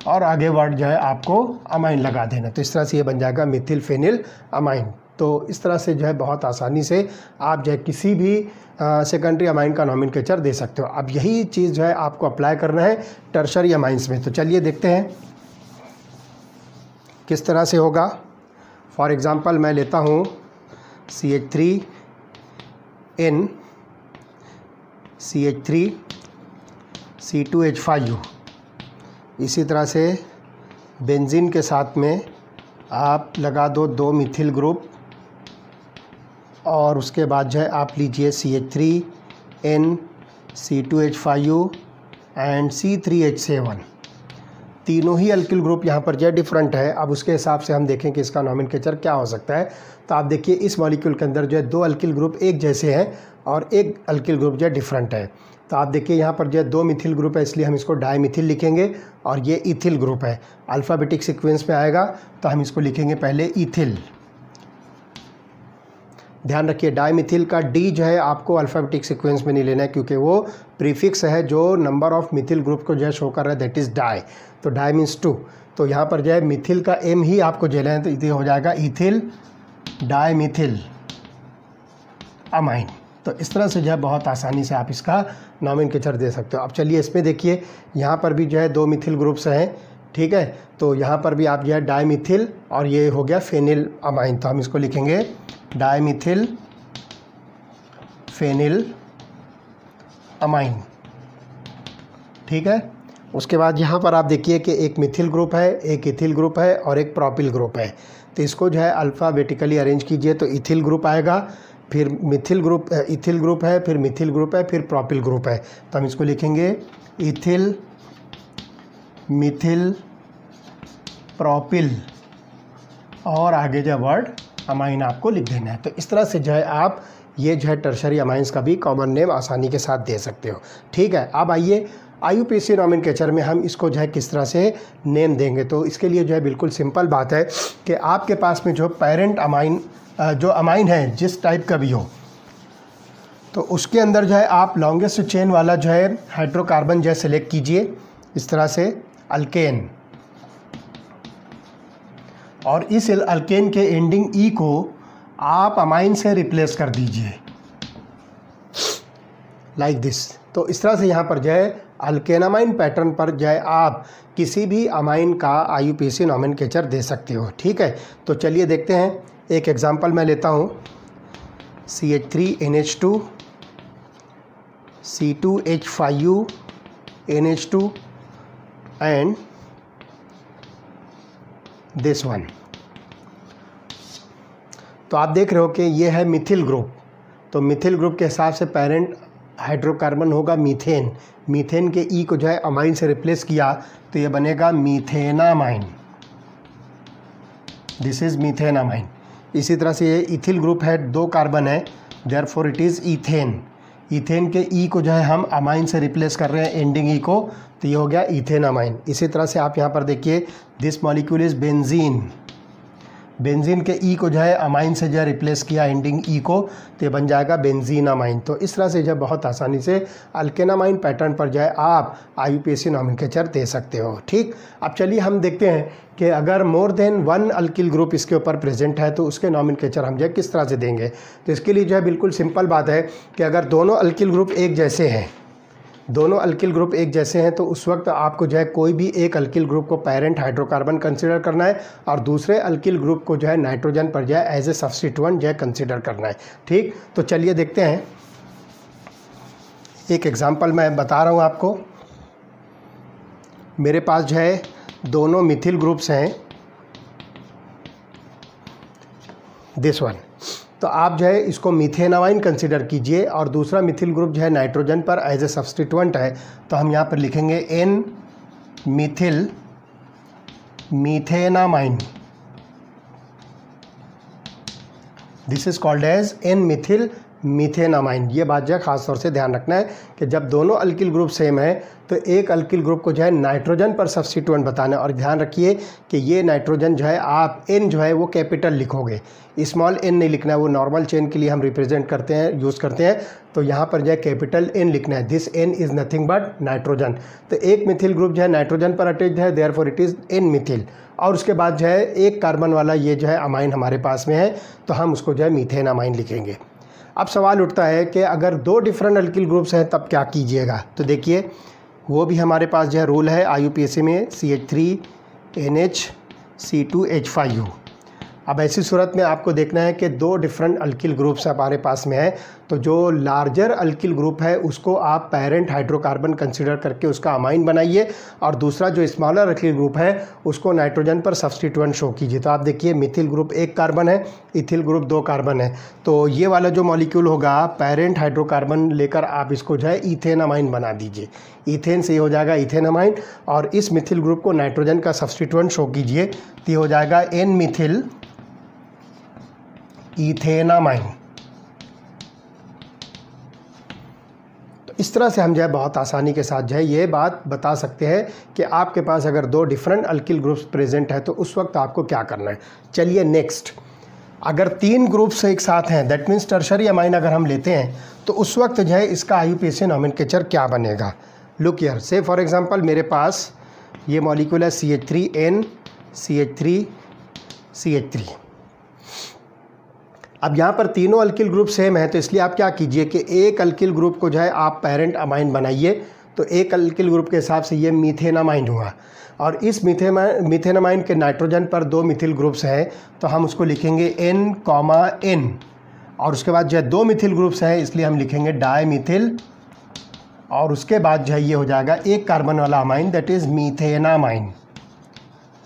और आगे वर्ड जो है आपको अमाइन लगा देना। तो इस तरह से ये बन जाएगा मिथिल फेनिल अमाइन। तो इस तरह से जो है बहुत आसानी से आप जो है किसी भी सेकेंडरी अमाइन का नॉमेनक्लेचर दे सकते हो। अब यही चीज़ जो है आपको अप्लाई करना है टर्शरी अमाइंस में। तो चलिए देखते हैं किस तरह से होगा। फॉर एग्ज़ाम्पल मैं लेता हूँ CH3N CH3 C2H5U, इसी तरह से बेंजीन के साथ में आप लगा दो 2 मिथिल ग्रुप, और उसके बाद जो है आप लीजिए CH3N C2H5U एंड C3H7। तीनों ही अल्किल ग्रुप यहाँ पर जो है डिफरेंट है। अब उसके हिसाब से हम देखें कि इसका नॉमेनक्लेचर क्या हो सकता है। तो आप देखिए इस मॉलिक्यूल के अंदर जो है 2 अल्किल ग्रुप एक जैसे हैं और एक अल्किल ग्रुप जो है डिफरेंट है। तो आप देखिए यहाँ पर जो है 2 मिथिल ग्रुप है, इसलिए हम इसको डाई मिथिल लिखेंगे, और ये इथिल ग्रुप है, अल्फ़ाबेटिक सीक्वेंस में आएगा, तो हम इसको लिखेंगे पहले इथिल। ध्यान रखिए डाई मिथिल का डी जो है आपको अल्फ़ाबेटिक सीक्वेंस में नहीं लेना है, क्योंकि वो प्रीफिक्स है जो नंबर ऑफ मिथिल ग्रुप को जो है शो कर रहा है, दैट इज़ डाई। तो डाई मीन्स 2, तो यहाँ पर जो है मिथिल का एम ही आपको जो लेना है, तो ये हो जाएगा इथिल डाई मिथिल अमाइन। तो इस तरह से जो है बहुत आसानी से आप इसका नॉमेनक्लेचर दे सकते हो। अब चलिए इसमें देखिए यहाँ पर भी जो है 2 मिथिल ग्रुप्स हैं, ठीक है। तो यहाँ पर भी आप जो है डाइमिथिल और ये हो गया फेनिल अमाइन, तो हम इसको लिखेंगे डाइमिथिल फेनिल अमाइन, ठीक है। उसके बाद यहाँ पर आप देखिए कि एक मिथिल ग्रुप है, एक इथिल ग्रुप है और एक प्रोपिल ग्रुप है। तो इसको जो है अल्फ़ाबेटिकली अरेंज कीजिए तो इथिल ग्रुप आएगा, फिर मिथिल ग्रुप, इथिल ग्रुप है, फिर मिथिल ग्रुप है, फिर प्रोपिल ग्रुप है। तो हम इसको लिखेंगे इथिल मिथिल प्रोपिल और आगे जो वर्ड अमाइन आपको लिख देना है। तो इस तरह से जो है आप ये जो है टर्शरी अमाइंस का भी कॉमन नेम आसानी के साथ दे सकते हो, ठीक है। अब आइए IUPAC नॉमेनक्लेचर में हम इसको जो है किस तरह से नेम देंगे। तो इसके लिए जो है बिल्कुल सिंपल बात है कि आपके पास में जो पेरेंट अमाइन, जो अमाइन है जिस टाइप का भी हो, तो उसके अंदर जो है आप लॉन्गेस्ट चेन वाला जो है हाइड्रोकार्बन जो है सेलेक्ट कीजिए इस तरह से अल्केन, और इस अल्केन के एंडिंग ई को आप अमाइन से रिप्लेस कर दीजिए लाइक दिस। तो इस तरह से यहाँ पर जो है अल्केनामाइन पैटर्न पर जो है आप किसी भी अमाइन का IUPAC नॉमेनक्लेचर दे सकते हो, ठीक है। तो चलिए देखते हैं, एक एग्जांपल मैं लेता हूँ CH3NH2 C2H5U NH2 and this one. तो आप देख रहे हो कि ये है मिथिल ग्रुप, तो मिथिल ग्रुप के हिसाब से पेरेंट हाइड्रोकार्बन होगा मीथेन। मीथेन के ई को जो है अमाइन से रिप्लेस किया तो ये बनेगा मीथेनामाइन, दिस इज मीथेनामाइन। इसी तरह से ये इथिल ग्रुप है, 2 कार्बन है, therefore it is ethane. Ethane के ई को जो है हम अमाइन से रिप्लेस कर रहे हैं एंडिंग ई को, तो ये हो गया ईथेनामाइन। इसी तरह से आप यहाँ पर देखिए this molecule is benzene. Benzene के ई को जो है अमाइन से जो है रिप्लेस किया एंडिंग ई को, तो ये बन जाएगा बेंजीनामाइन। तो इस तरह से जो बहुत आसानी से अल्केनामाइन पैटर्न पर जो है आप IUPAC नॉमेनक्लेचर दे सकते हो, ठीक। अब चलिए हम देखते हैं कि अगर मोर देन 1 अल्किल ग्रुप इसके ऊपर प्रेजेंट है तो उसके नॉमेनक्लेचर हम जो है किस तरह से देंगे। तो इसके लिए जो है बिल्कुल सिंपल बात है कि अगर दोनों अल्किल ग्रुप एक जैसे हैं, दोनों अल्किल ग्रुप एक जैसे हैं, तो उस वक्त आपको जो है कोई भी एक अल्किल ग्रुप को पेरेंट हाइड्रोकार्बन कंसीडर करना है और दूसरे अल्किल ग्रुप को जो है नाइट्रोजन पर जो है एज ए सब्स्टिट्यूएंट जो है कंसीडर करना है, ठीक। तो चलिए देखते हैं, एक एग्जांपल मैं बता रहा हूँ आपको। मेरे पास जो है दोनों मिथिल ग्रुप्स हैं, दिस वन। तो आप जो है इसको मीथेनामाइन कंसीडर कीजिए और दूसरा मिथिल ग्रुप जो है नाइट्रोजन पर एज ए सब्स्टिट्यूएंट है, तो हम यहाँ पर लिखेंगे N methyl methanamine, this is called as N methyl methanamine. ये बात जो है खास तौर से ध्यान रखना है कि जब दोनों अल्किल ग्रुप सेम है तो एक अल्किल ग्रुप को जो है नाइट्रोजन पर सब्स्टिट्यूएंट बताना है। और ध्यान रखिए कि ये नाइट्रोजन जो है आप N जो है वो कैपिटल लिखोगे, स्मॉल n नहीं लिखना है, वो नॉर्मल चेन के लिए हम रिप्रेजेंट करते हैं, यूज़ करते हैं। तो यहाँ पर जो है कैपिटल N लिखना है, this N is nothing but nitrogen. तो एक मिथिल ग्रुप जो है नाइट्रोजन पर अटैच्ड है, therefore it is N Mithil. और उसके बाद जो है एक कार्बन वाला ये जो है अमाइन हमारे पास में है, तो हम उसको जो है मीथेन अमाइन लिखेंगे। अब सवाल उठता है कि अगर 2 डिफरेंट अल्किल ग्रुप्स हैं तब क्या कीजिएगा। तो देखिए वो भी हमारे पास जो है रूल है IUPAC में CH3NH C2H5U। अब ऐसी सूरत में आपको देखना है कि 2 डिफरेंट अल्किल ग्रुप्स हमारे पास में है, तो जो लार्जर अल्किल ग्रुप है उसको आप पेरेंट हाइड्रोकार्बन कंसीडर करके उसका अमाइन बनाइए और दूसरा जो स्मॉलर अल्किल ग्रुप है उसको नाइट्रोजन पर सब्स्टिट्यूएंट शो कीजिए। तो आप देखिए मिथिल ग्रुप 1 कार्बन है, इथिल ग्रुप 2 कार्बन है, तो ये वाला जो मॉलिक्यूल होगा पेरेंट हाइड्रोकार्बन लेकर आप इसको जो है ईथेन अमाइन बना दीजिए। ईथेन से ये हो जाएगा ईथेन अमाइन और इस मिथिल ग्रुप को नाइट्रोजन का सब्स्टिट्यूएंट शो कीजिए, तो ये हो जाएगा N मिथिल ईथेनामाइन। तो इस तरह से हम जो है बहुत आसानी के साथ जो है ये बात बता सकते हैं कि आपके पास अगर 2 डिफरेंट अल्किल ग्रुप्स प्रेजेंट है तो उस वक्त आपको क्या करना है। चलिए नेक्स्ट, अगर 3 ग्रुप्स एक साथ हैं, दैट मीन्स टर्शरी अमाइन अगर हम लेते हैं तो उस वक्त जो है इसका IUPAC नॉमेनक्लेचर क्या बनेगा। लुक हियर, से फॉर एग्जांपल मेरे पास ये मॉलिक्यूल है CH3N CH3 CH3। अब यहाँ पर तीनों अल्किल ग्रुप सेम है, तो इसलिए आप क्या कीजिए कि एक अल्किल ग्रुप को जो है आप पेरेंट अमाइन बनाइए। तो एक अल्किल ग्रुप के हिसाब से ये मीथेनामाइन हुआ। और इस मीथेनामाइन के नाइट्रोजन पर 2 मिथिल ग्रुप्स हैं, तो हम उसको लिखेंगे N, और उसके बाद जो है 2 मिथिल ग्रुप्स हैं, इसलिए हम लिखेंगे डाईमिथिल, और उसके बाद जो है ये हो जाएगा 1 कार्बन वाला अमाइन, दैट इज़ मीथेनामाइन।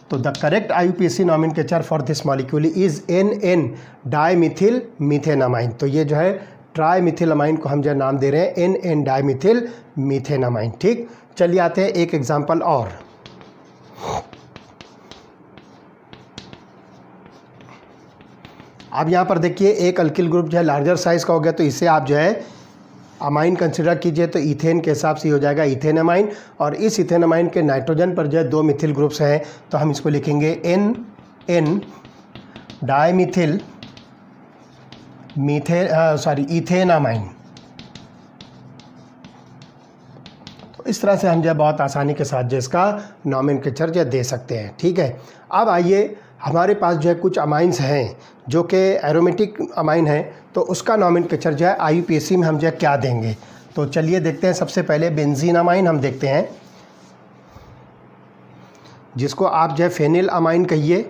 तो the correct IUPAC nomenclature for this molecule is NN dimethyl methanamine. तो ये जो है ट्राईमिथिलामाइन को हम जो नाम दे रहे हैं NN डाईमिथिल मीथेनामाइन। ठीक, चलिए आते हैं एक एग्जांपल और। अब यहाँ पर देखिए एक अल्किल ग्रुप जो है लार्जर साइज़ का हो गया, तो इसे आप जो है अमाइन कंसिडर कीजिए, तो इथेन के हिसाब से हो जाएगा इथेनामाइन। और इस इथेनामाइन के नाइट्रोजन पर जो है 2 मिथिल ग्रुप्स हैं, तो हम इसको लिखेंगे NN डाईमिथिल इथेनामाइन। तो इस तरह से हम जो है बहुत आसानी के साथ जो इसका नॉमेनक्लेचर जो दे सकते हैं। ठीक है, अब आइए हमारे पास जो है कुछ अमाइंस हैं जो कि एरोमेटिक अमाइन हैं, तो उसका नॉमेनक्लेचर जो है IUPAC में हम जो है क्या देंगे। तो चलिए देखते हैं। सबसे पहले बेंजीन अमाइन हम देखते हैं, जिसको आप जो है फेनिल अमाइन कहिए,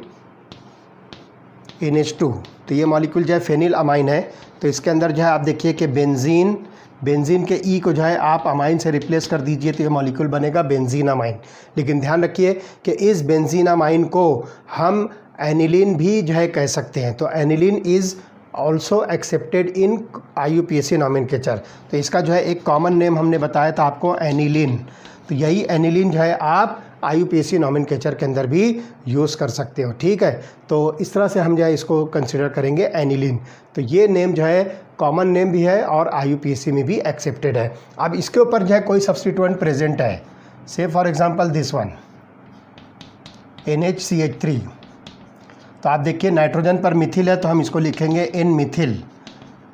NH2। तो ये मॉलिक्यूल जो है फेनिल अमाइन है। तो इसके अंदर जो है आप देखिए कि बेंजीन के E को जो है आप अमाइन से रिप्लेस कर दीजिए, तो ये मॉलिक्यूल बनेगा बेंजीन अमाइन। लेकिन ध्यान रखिए कि इस बेंजीन अमाइन को हम एनिलीन भी जो है कह सकते हैं। तो aniline is also accepted in IUPAC nomenclature. तो इसका जो है एक कॉमन नेम हमने बताया था आपको, एनिलीन। तो यही एनिलीन जो है आप IUPAC नॉमेनक्लेचर के अंदर भी यूज़ कर सकते हो। ठीक है, तो इस तरह से हम जो है इसको कंसिडर करेंगे एनिलीन। तो ये नेम जो है कॉमन नेम भी है और IUPAC में भी एक्सेप्टेड है। अब इसके ऊपर जो है कोई सब्स्टिट्यूएंट प्रेजेंट है, से for example this one NHCH3। तो आप देखिए नाइट्रोजन पर मिथिल है, तो हम इसको लिखेंगे N मिथिल,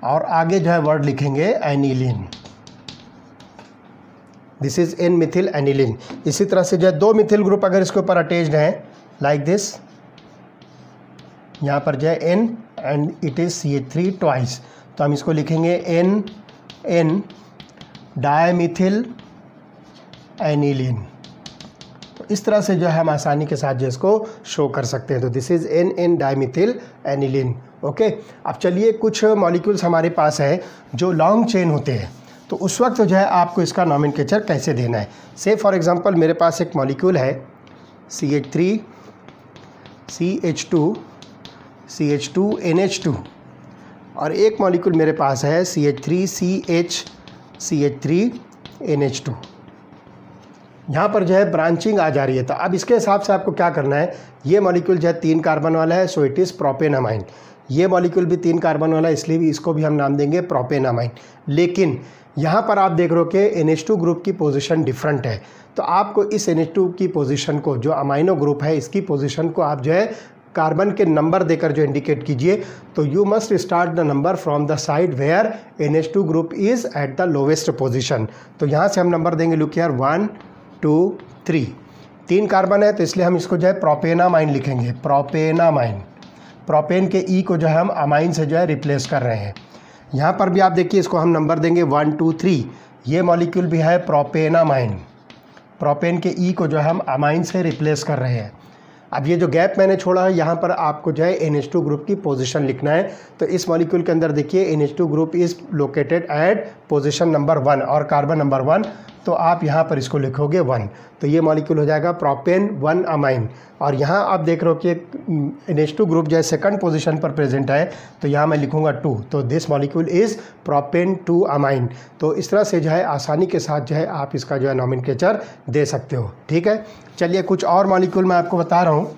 और आगे जो है वर्ड लिखेंगे aniline. This is N Mithil aniline. इसी तरह से जो है 2 मिथिल ग्रुप अगर इसके ऊपर अटैच्ड हैं लाइक दिस, यहाँ पर जो है N and it is CH3 twice, तो हम इसको लिखेंगे NN डाईमिथिल एनिलीन। तो इस तरह से जो है हम आसानी के साथ जो इसको शो कर सकते हैं। तो this is NN dimethyl aniline. Okay, अब चलिए कुछ मॉलिक्यूल्स हमारे पास है जो लॉन्ग चेन होते हैं, तो उस वक्त जो है आपको इसका नॉमेनक्लेचर कैसे देना है। से फॉर एग्जांपल मेरे पास एक मॉलिक्यूल है CH3 CH2 CH2 NH2, और एक मॉलिक्यूल मेरे पास है CH3 CH3 NH2। यहाँ पर जो है ब्रांचिंग आ जा रही है, तो अब इसके हिसाब से आपको क्या करना है। ये मॉलिक्यूल जो है 3 कार्बन वाला है, सो इट इज़ प्रोपेनामाइन। ये मॉलिक्यूल भी 3 कार्बन वाला है, इसलिए भी इसको भी हम नाम देंगे प्रोपेनामाइन। लेकिन यहाँ पर आप देख रहे हो कि NH2 ग्रुप की पोजीशन डिफरेंट है, तो आपको इस NH2 की पोजीशन को, जो अमाइनो ग्रुप है इसकी पोजीशन को आप जो है कार्बन के नंबर देकर जो इंडिकेट कीजिए। तो you must start the number from the side where NH2 group is at the lowest position. तो यहाँ से हम नंबर देंगे, लुक हियर 1 2 3। 3 कार्बन है, तो इसलिए हम इसको जो है प्रोपेनामाइन लिखेंगे, प्रोपेनामाइन। प्रोपेन के E को जो है हम अमाइन से जो है रिप्लेस कर रहे हैं। यहाँ पर भी आप देखिए इसको हम नंबर देंगे 1 2 3। ये मॉलिक्यूल भी है प्रोपेनामाइन। प्रोपेन के E को जो है हम अमाइन से रिप्लेस कर रहे हैं। अब ये जो गैप मैंने छोड़ा है, यहाँ पर आपको जो है NH2 ग्रुप की पोजीशन लिखना है। तो इस मॉलिक्यूल के अंदर देखिए NH2 group is located at position number 1 और कार्बन नंबर 1, तो आप यहाँ पर इसको लिखोगे 1। तो ये मॉलिक्यूल हो जाएगा प्रोपेन 1 अमाइन। और यहाँ आप देख रहे हो कि NH2 ग्रुप जो है सेकंड पोजीशन पर प्रेजेंट है, तो यहाँ मैं लिखूँगा 2। तो this molecule is propane 2 amine. तो इस तरह से जो है आसानी के साथ जो है आप इसका जो है नॉमेनक्लेचर दे सकते हो। ठीक है, चलिए कुछ और मॉलिक्यूल मैं आपको बता रहा हूँ,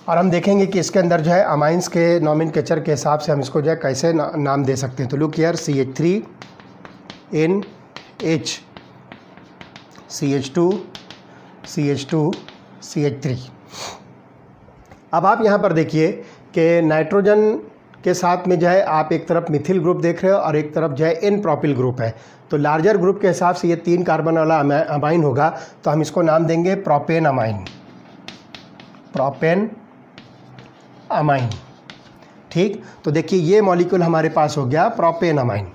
और हम देखेंगे कि इसके अंदर जो है अमाइंस के नॉमेनक्लेचर के हिसाब से हम इसको जो है कैसे नाम दे सकते हैं। तो look here CH3 NH CH2 CH3। अब आप यहाँ पर देखिए कि नाइट्रोजन के साथ में जो है आप एक तरफ मिथिल ग्रुप देख रहे हो और एक तरफ जो है N प्रोपिल ग्रुप है। तो लार्जर ग्रुप के हिसाब से ये 3 कार्बन वाला अमाइन होगा, तो हम इसको नाम देंगे प्रोपेन अमाइन, प्रोपेन अमाइन। ठीक, तो देखिए ये मॉलिक्यूल हमारे पास हो गया प्रोपेन अमाइन।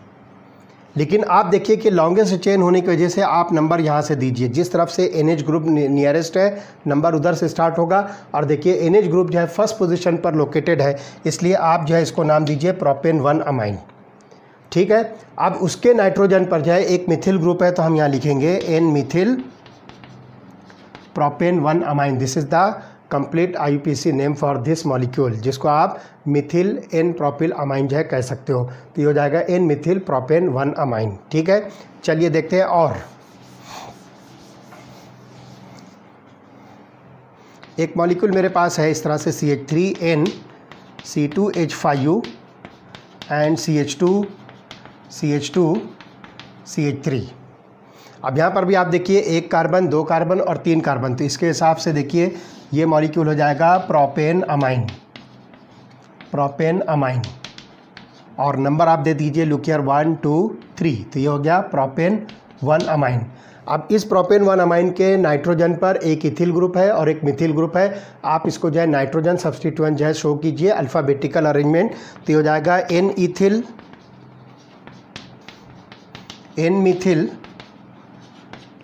लेकिन आप देखिए कि लॉन्गेस्ट चेन होने की वजह से आप नंबर यहाँ से दीजिए, जिस तरफ से NH ग्रुप नियरेस्ट है नंबर उधर से स्टार्ट होगा। और देखिए NH ग्रुप जो है फर्स्ट पोजीशन पर लोकेटेड है, इसलिए आप जो है इसको नाम दीजिए प्रोपेन 1 अमाइन। ठीक है, अब उसके नाइट्रोजन पर जो है एक मिथिल ग्रुप है, तो हम यहाँ लिखेंगे N Mithil propane 1 amine. This is the complete IUPAC name for this molecule, जिसको आप मिथिल N प्रोपिल अमाइन जो है कह सकते हो। तो ये हो जाएगा N मिथिल प्रोपेन 1 अमाइन। ठीक है, चलिए देखते हैं। और एक मॉलिक्यूल मेरे पास है इस तरह से CH3N C2H5U and CH2 CH3। अब यहाँ पर भी आप देखिए 1 कार्बन 2 कार्बन और 3 कार्बन, तो इसके हिसाब से देखिए ये मॉलिक्यूल हो जाएगा प्रोपेन अमाइन। और नंबर आप दे दीजिए लुक हियर 1 2 3, तो ये हो गया प्रोपेन 1 अमाइन। अब इस प्रोपेन 1 अमाइन के नाइट्रोजन पर एक इथिल ग्रुप है और एक मिथिल ग्रुप है। आप इसको जो है नाइट्रोजन सब्स्टिट्यूएंट जो है शो कीजिए अल्फ़ाबेटिकल अरेंजमेंट, तो ये हो जाएगा N इथिल N मिथिल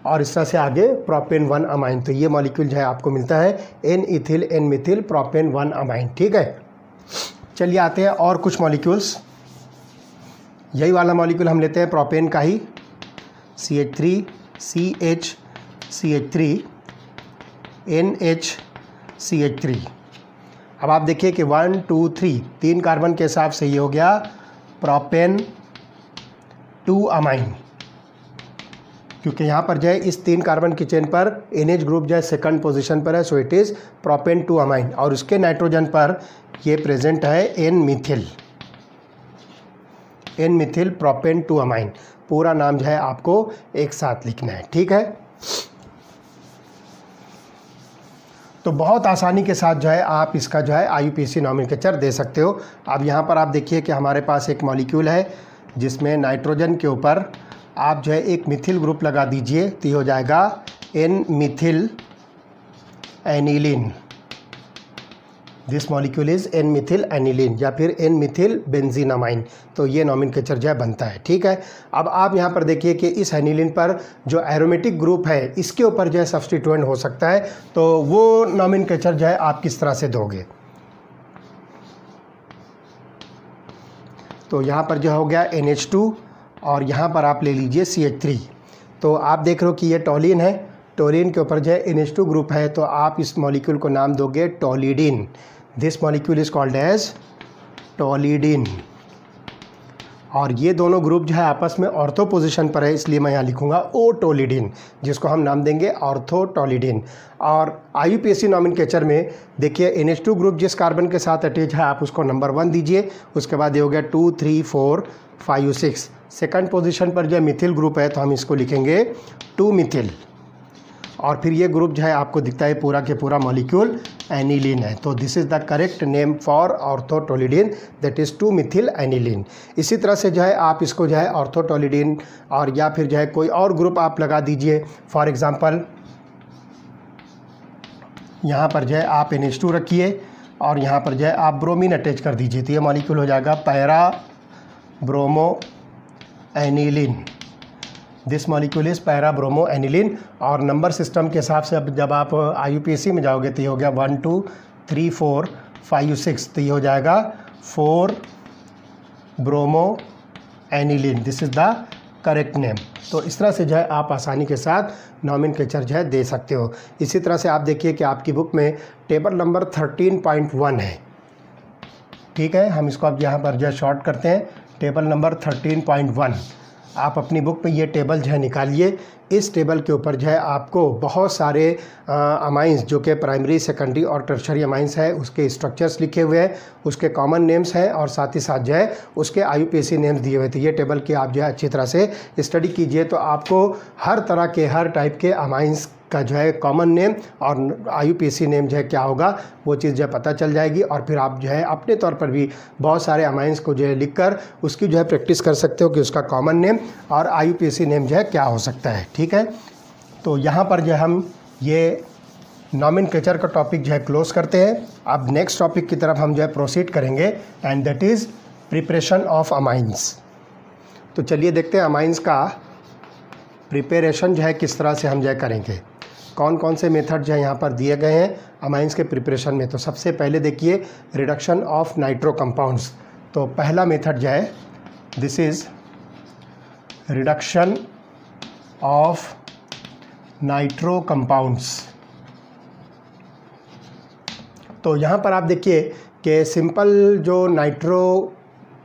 और इस तरह से आगे प्रोपेन 1 अमाइन। तो ये मॉलिक्यूल जो है आपको मिलता है N ethyl N Mithil propane 1 amine. ठीक है, चलिए आते हैं और कुछ मॉलिक्यूल्स। यही वाला मॉलिक्यूल हम लेते हैं प्रोपेन का ही, CH3 CH CH3 NH CH3। अब आप देखिए कि 1 2 3 3 कार्बन के हिसाब से ये हो गया प्रोपेन 2 अमाइन, क्योंकि यहाँ पर जो है इस 3 कार्बन की चेन पर NH ग्रुप जो है सेकंड पोजीशन पर है, so it is propane 2 amine. और उसके नाइट्रोजन पर ये प्रेजेंट है N मिथिल प्रोपेन 2 अमाइन। पूरा नाम जो है आपको एक साथ लिखना है। ठीक है, तो बहुत आसानी के साथ जो है आप इसका जो है IUPAC नॉमेनक्लेचर दे सकते हो। अब यहाँ पर आप देखिए कि हमारे पास एक मॉलिक्यूल है जिसमें नाइट्रोजन के ऊपर आप जो है एक मिथिल ग्रुप लगा दीजिए, तो ये हो जाएगा N Mithil aniline. This molecule is N Mithil aniline या फिर N मिथिल बेंजीनामाइन। तो ये नॉमेनक्लेचर जो है बनता है। ठीक है, अब आप यहाँ पर देखिए कि इस एनिलीन पर जो एरोमेटिक ग्रुप है इसके ऊपर जो है सब्स्टिट्यूएंट हो सकता है, तो वो नॉमेनक्लेचर जो है आप किस तरह से दोगे। तो यहाँ पर जो हो गया NH2 और यहाँ पर आप ले लीजिए CH3। तो आप देख रहे हो कि ये टॉलिन है, टॉलिन के ऊपर जो है NH2 ग्रुप है, तो आप इस मॉलिक्यूल को नाम दोगे toluidine. This molecule is called as toluidine. और ये दोनों ग्रुप जो है आपस में ऑर्थो पोजीशन पर है, इसलिए मैं यहाँ लिखूँगा ओ टोलिडीन, जिसको हम नाम देंगे ऑर्थो टोलिडीन। और IUPAC नॉमेनक्लेचर में देखिए NH2 ग्रुप जिस कार्बन के साथ अटैच है आप उसको नंबर 1 दीजिए, उसके बाद ये हो गया 2 3 4 5 6। सेकंड पोजीशन पर जो मिथिल ग्रुप है तो हम इसको लिखेंगे 2 मिथिल। और फिर ये ग्रुप जो है आपको दिखता है पूरा के पूरा मॉलिक्यूल एनिलीन है। तो this is the correct name for orthotoluidine, that is 2 methyl aniline. इसी तरह से जो है आप इसको जो है ऑर्थोटोलिडीन और या फिर जो है कोई और ग्रुप आप लगा दीजिए। फॉर एग्ज़ाम्पल यहाँ पर जो है आप NH2 रखिए और यहाँ पर जो है आप ब्रोमीन अटैच कर दीजिए, तो ये मॉलिक्यूल हो जाएगा para bromo aniline. This molecule is para bromo aniline. और नंबर सिस्टम के हिसाब से अब जब आप IUPAC में जाओगे तो ये हो गया 1 2 3 4 5 6, तो ये हो जाएगा 4 bromo aniline. This is the correct name. तो इस तरह से जो है आप आसानी के साथ नॉमेनक्लेचर जो है दे सकते हो। इसी तरह से आप देखिए कि आपकी बुक में टेबल नंबर 13.1 है। ठीक है, हम इसको अब यहाँ पर जो है शॉर्ट करते हैं। टेबल नंबर 13.1 आप अपनी बुक में ये टेबल जो है निकालिए। इस टेबल के ऊपर जो है आपको बहुत सारे अमाइंस जो कि प्राइमरी सेकेंडरी और टर्शरी अमाइंस है उसके स्ट्रक्चर्स लिखे हुए हैं, उसके कॉमन नेम्स हैं और साथ ही साथ जो है उसके IUPAC नेम्स दिए हुए थे। ये टेबल की आप जो है अच्छी तरह से स्टडी कीजिए तो आपको हर तरह के हर टाइप के अमाइंस का जो है कॉमन नेम और IUPAC नेम जो है क्या होगा वो चीज़ जो है पता चल जाएगी। और फिर आप जो है अपने तौर पर भी बहुत सारे अमाइंस को जो है लिखकर उसकी जो है प्रैक्टिस कर सकते हो कि उसका कॉमन नेम और IUPAC नेम जो है क्या हो सकता है। ठीक है, तो यहाँ पर जो हम ये नॉमेनक्लेचर का टॉपिक जो है क्लोज करते हैं। अब नेक्स्ट टॉपिक की तरफ हम जो है प्रोसीड करेंगे and that is preparation of amines. तो चलिए देखते हैं अमाइंस का प्रिपरेशन जो है किस तरह से हम जो है करेंगे। कौन कौन से मेथड जो है यहाँ पर दिए गए हैं अमाइंस के प्रिपरेशन में। तो सबसे पहले देखिए रिडक्शन ऑफ नाइट्रो कंपाउंड्स। तो पहला मेथड जो है this is reduction of nitro compounds. तो यहाँ पर आप देखिए कि सिंपल जो नाइट्रो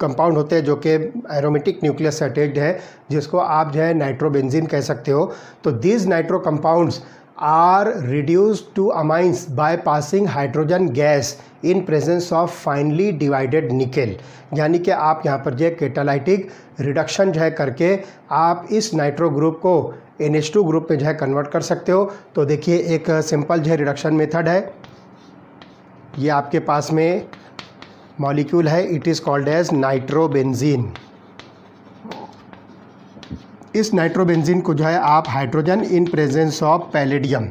कंपाउंड होते हैं जो कि एरोमेटिक न्यूक्लियस से अटैच्ड है, जिसको आप जो है नाइट्रोबेंजीन कह सकते हो। तो these nitro compounds are reduced to amines by passing hydrogen gas in presence of finely divided nickel. यानी कि आप यहाँ पर जो है कैटालाइटिक रिडक्शन जो है करके आप इस नाइट्रो ग्रुप को NH2 ग्रुप में जो है कन्वर्ट कर सकते हो। तो देखिए एक सिंपल जो है रिडक्शन मेथड है, ये आपके पास में मॉलिक्यूल है, it is called as nitrobenzene. इस नाइट्रोबेंजीन को जो है आप hydrogen in presence of palladium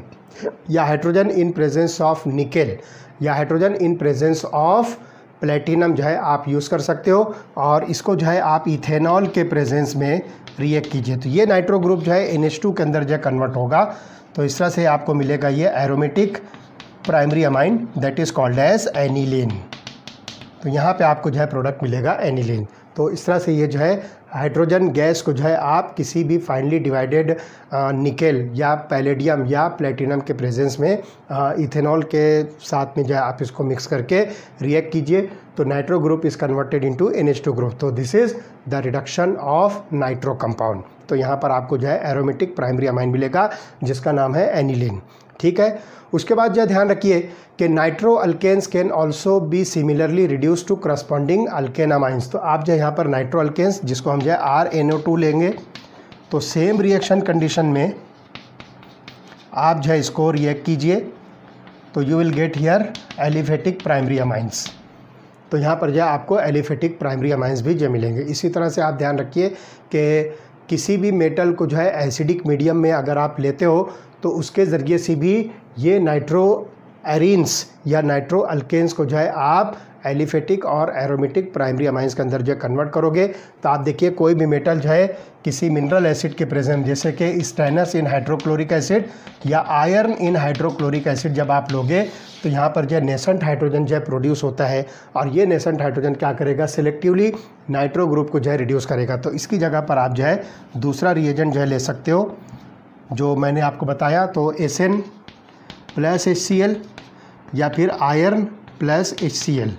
या hydrogen in presence of nickel या hydrogen in presence of platinum जो है आप यूज़ कर सकते हो, और इसको जो है आप इथेनॉल के प्रेजेंस में रिएक्ट कीजिए। तो ये नाइट्रो ग्रुप जो है NH2 के अंदर जो है कन्वर्ट होगा। तो इस तरह से आपको मिलेगा ये aromatic primary amine that is called as aniline. तो यहाँ पे आपको जो है प्रोडक्ट मिलेगा एनिलीन। तो इस तरह से ये जो है हाइड्रोजन गैस को जो है आप किसी भी फाइनली डिवाइडेड निकेल या पैलेडियम या प्लेटिनम के प्रेजेंस में इथेनॉल के साथ में जो है आप इसको मिक्स करके रिएक्ट कीजिए। तो nitro group is converted into NH2 group. तो this is the reduction of nitro compound. तो यहाँ पर आपको जो है एरोमेटिक प्राइमरी अमाइन मिलेगा जिसका नाम है एनिलीन। ठीक है, उसके बाद जो ध्यान रखिए कि nitro alkanes can also be similarly reduce to corresponding alkane amines. तो आप जो यहाँ पर नाइट्रो अल्केन्स जिसको हम जो है RNO2 लेंगे, तो सेम रिएक्शन कंडीशन में आप जो है इसको रिएक्ट कीजिए, तो you will get here aliphatic primary amines. तो यहाँ पर जो है आपको एलिफेटिक प्राइमरी अमाइंस भी जो मिलेंगे। इसी तरह से आप ध्यान रखिए कि किसी भी मेटल को जो है एसिडिक मीडियम में अगर आप लेते हो तो उसके ज़रिए से भी ये नाइट्रो एरीन्स या नाइट्रो अल्केन्स को जो है आप एलिफेटिक और एरोमेटिक प्राइमरी अमाइंस के अंदर जो है कन्वर्ट करोगे। तो आप देखिए कोई भी मेटल जो है किसी मिनरल एसिड के प्रेजेंस, जैसे कि स्टेनस इन हाइड्रोक्लोरिक एसिड या आयरन इन हाइड्रोक्लोरिक एसिड जब आप लोगे तो यहाँ पर जो है नेसेंट हाइड्रोजन जो है प्रोड्यूस होता है, और ये नेसेंट हाइड्रोजन क्या करेगा, सिलेक्टिवली नाइट्रो ग्रुप को जो है रिड्यूस करेगा। तो इसकी जगह पर आप जो है दूसरा रिएजेंट जो है ले सकते हो जो मैंने आपको बताया। तो SN प्लस HCl या फिर आयरन प्लस HCl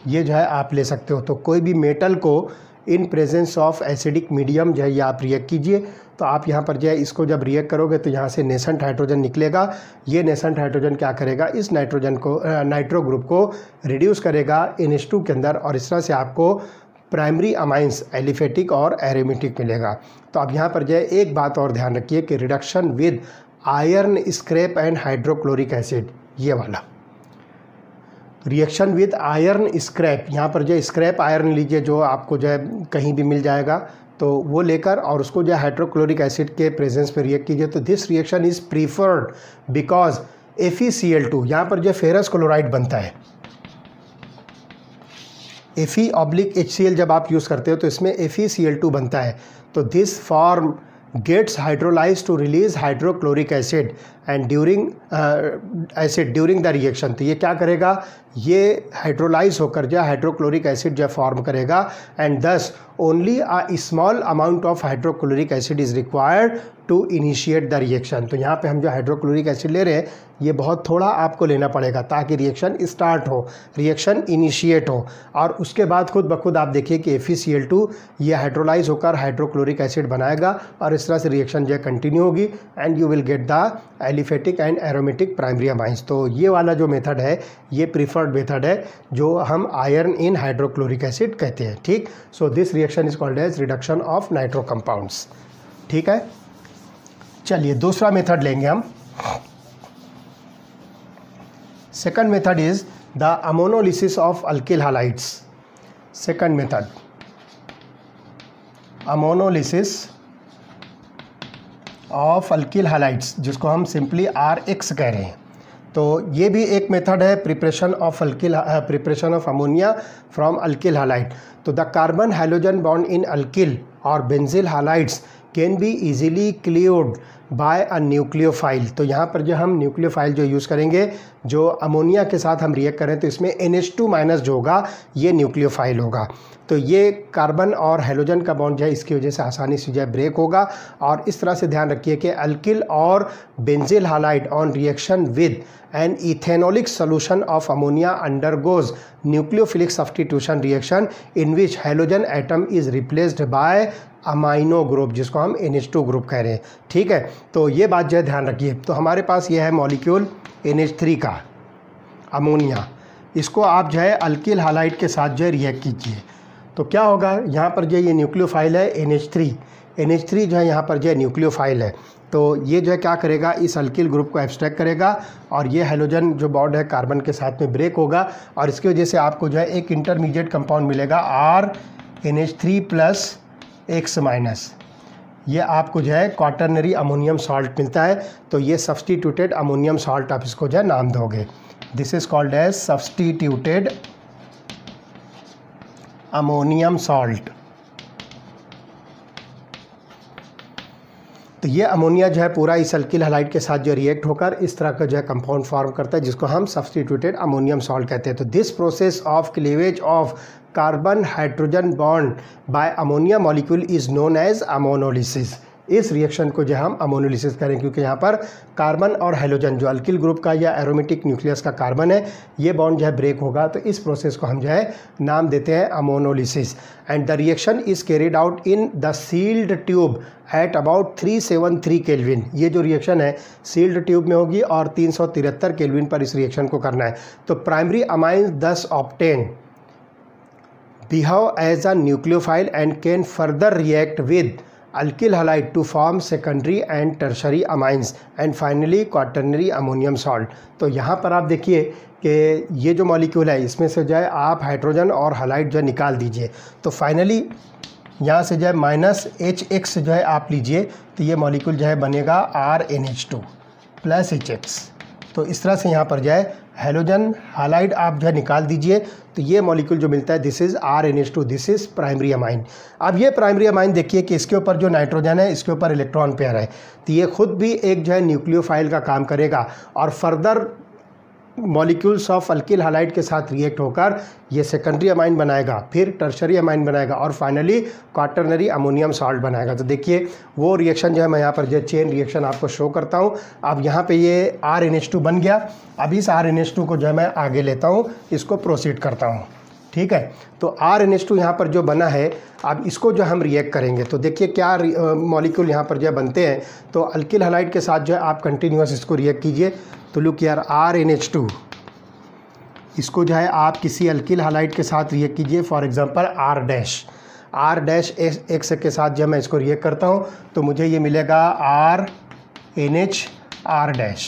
ये जो है आप ले सकते हो। तो कोई भी मेटल को इन प्रेजेंस ऑफ एसिडिक मीडियम जो है ये आप रिएक्ट कीजिए। तो आप यहाँ पर जो है इसको जब रिएक्ट करोगे तो यहाँ से नेसेंट हाइड्रोजन निकलेगा। ये नेसेंट हाइड्रोजन क्या करेगा, इस नाइट्रोजन को नाइट्रो ग्रुप को रिड्यूस करेगा NH2 के अंदर, और इस तरह से आपको प्राइमरी अमाइंस एलिफेटिक और एरोमेटिक मिलेगा। तो अब यहाँ पर जो है एक बात और ध्यान रखिए कि reduction with iron scrap and hydrochloric acid, ये वाला रिएक्शन विद आयरन स्क्रैप, यहाँ पर जो स्क्रैप आयरन लीजिए जो आपको जो है कहीं भी मिल जाएगा, तो वो लेकर और उसको जो है हाइड्रोक्लोरिक एसिड के प्रेजेंस में रिएक्ट कीजिए। तो this reaction is preferred because FeCl2 यहाँ पर जो फेरस क्लोराइड बनता है, Fe/HCl जब आप यूज़ करते हो तो इसमें FeCl2 बनता है। तो this form gets hydrolyse to release hydrochloric acid and during the reaction. तो ये क्या करेगा, ये हाइड्रोलाइज होकर जो हाइड्रोक्लोरिक एसिड जो फॉर्म करेगा, and thus only a small amount of hydrochloric acid is required to initiate the reaction. तो यहाँ पे हम जो हाइड्रोक्लोरिक एसिड ले रहे हैं ये बहुत थोड़ा आपको लेना पड़ेगा ताकि रिएक्शन स्टार्ट हो, रिएक्शन इनिशिएट हो, और उसके बाद खुद ब खुद आप देखिए कि FeCl2 ये हाइड्रोलाइज होकर हाइड्रोक्लोरिक एसिड बनाएगा, और इस तरह से रिएक्शन जो है कंटिन्यू होगी and you will get the aliphatic and aromatic primary amines. तो ये वाला जो मेथड है ये प्रीफर्ड मेथड है जो हम आयरन इन हाइड्रोक्लोरिक एसिड कहते हैं। ठीक, so this reaction is called as reduction of nitro compounds. ठीक है, चलिए दूसरा मेथड लेंगे हम। Second method is the ammonolysis of alkyl halides. Second method ammonolysis of alkyl halides, जिसको हम सिंपली RX कह रहे हैं। तो ये भी एक मेथड है preparation of ammonia from alkyl halide. तो the carbon hydrogen bond in alkyl और benzyl halides can be easily cleaved by a nucleophile. तो यहाँ पर जो हम न्यूक्लियोफाइल जो यूज़ करेंगे, जो अमोनिया के साथ हम रिएक्ट करें तो इसमें NH2- जो होगा ये न्यूक्लियोफाइल होगा। तो ये कार्बन और हाइड्रोजन का बॉन्ड जो है इसकी वजह से आसानी से जो है ब्रेक होगा। और इस तरह से ध्यान रखिए कि अल्किल और benzyl halide on reaction with an ethanolic solution of ammonia undergoes nucleophilic substitution reaction in which hydrogen atom is replaced by amino group, जिसको हम NH2 ग्रुप कह रहे हैं। ठीक है, तो ये बात जो है ध्यान रखिए। तो हमारे पास ये है मॉलिक्यूल NH3 का अमोनिया, इसको आप जो है अल्किल हालाइड के साथ जो है रिएक्ट कीजिए तो क्या होगा, यहाँ पर जो ये न्यूक्लियोफाइल है NH3 जो है यहाँ पर जो है न्यूक्लियोफाइल है। तो ये जो है क्या करेगा, इस अल्किल ग्रुप को एब्स्ट्रैक्ट करेगा और ये हाइड्रोजन जो बॉन्ड है कार्बन के साथ में ब्रेक होगा और इसकी वजह से आपको जो है एक इंटरमीडिएट कंपाउंड मिलेगा RNH3+X-। ये आपको जो है क्वाटरनरी अमोनियम सॉल्ट मिलता है। तो ये सब्स्टिट्यूटेड अमोनियम सॉल्ट आप इसको जो है नाम दोगे। This is called as substituted ammonium salt. तो ये अमोनिया जो है पूरा इस अल्किल हालाइड के साथ जो रिएक्ट होकर इस तरह का जो है कंपाउंड फॉर्म करता है, जिसको हम सब्स्टिट्यूटेड अमोनियम सॉल्ट कहते हैं। तो this process of cleavage of carbon hydrogen bond by ammonia molecule is known as ammonolysis. इस रिएक्शन को जो हम अमोनोलिसिस करें, क्योंकि यहाँ पर कार्बन और हाइड्रोजन जो अल्किल ग्रुप का या एरोमेटिक न्यूक्लियस का कार्बन है, ये बॉन्ड जो है ब्रेक होगा। तो इस प्रोसेस को हम जो है नाम देते हैं ammonolysis. And the reaction is carried out in the sealed tube at about 373 kelvin. ये जो रिएक्शन है सील्ड ट्यूब में होगी और 373 केल्विन पर इस रिएक्शन को करना है। तो primary amines thus obtained behave as a nucleophile and can further react with alkyl halide to form secondary and tertiary amines and finally quaternary ammonium salt। तो यहाँ पर आप देखिए कि ये जो मॉलिक्यूल है इसमें से जो है आप हाइड्रोजन और हालाइड जो है निकाल दीजिए। तो फाइनली यहाँ से जो है -HX जो है आप लीजिए तो ये मॉलिक्यूल जो है बनेगा RNH2+HX। तो इस तरह से यहाँ पर जो है हाइड्रोजन हालाइड आप जो है निकाल दीजिए तो ये मॉलिक्यूल जो मिलता है this is RNH2, this is primary amine. अब ये प्राइमरी अमाइन देखिए कि इसके ऊपर जो नाइट्रोजन है इसके ऊपर इलेक्ट्रॉन पेयर है, तो ये खुद भी एक जो है न्यूक्लियोफाइल का काम करेगा और further molecules of alkyl halide के साथ रिएक्ट होकर ये सेकेंडरी अमाइन बनाएगा, फिर टर्शरी अमाइन बनाएगा और फाइनली क्वाटरनरी अमोनियम सॉल्ट बनाएगा। तो देखिए वो रिएक्शन जो है मैं यहाँ पर जो चेन रिएक्शन आपको शो करता हूँ। अब यहाँ पे ये RNH2 बन गया। अब इस RNH2 को जो है मैं आगे लेता हूँ, इसको प्रोसीड करता हूँ। ठीक है, तो RNH2 यहाँ पर जो बना है अब इसको जो हम रिएक्ट करेंगे तो देखिए क्या मॉलिक्यूल यहाँ पर जो बनते हैं। तो अल्किल हालाइड के साथ जो है आप कंटिन्यूस इसको रिएक्ट कीजिए। तो लुक यार RNH2 इसको जो है आप किसी अल्किल हालाइड के साथ रिएक्ट कीजिए, फॉर एग्जांपल R-X के साथ जब मैं इसको रिएक्ट करता हूँ तो मुझे ये मिलेगा RNHR-।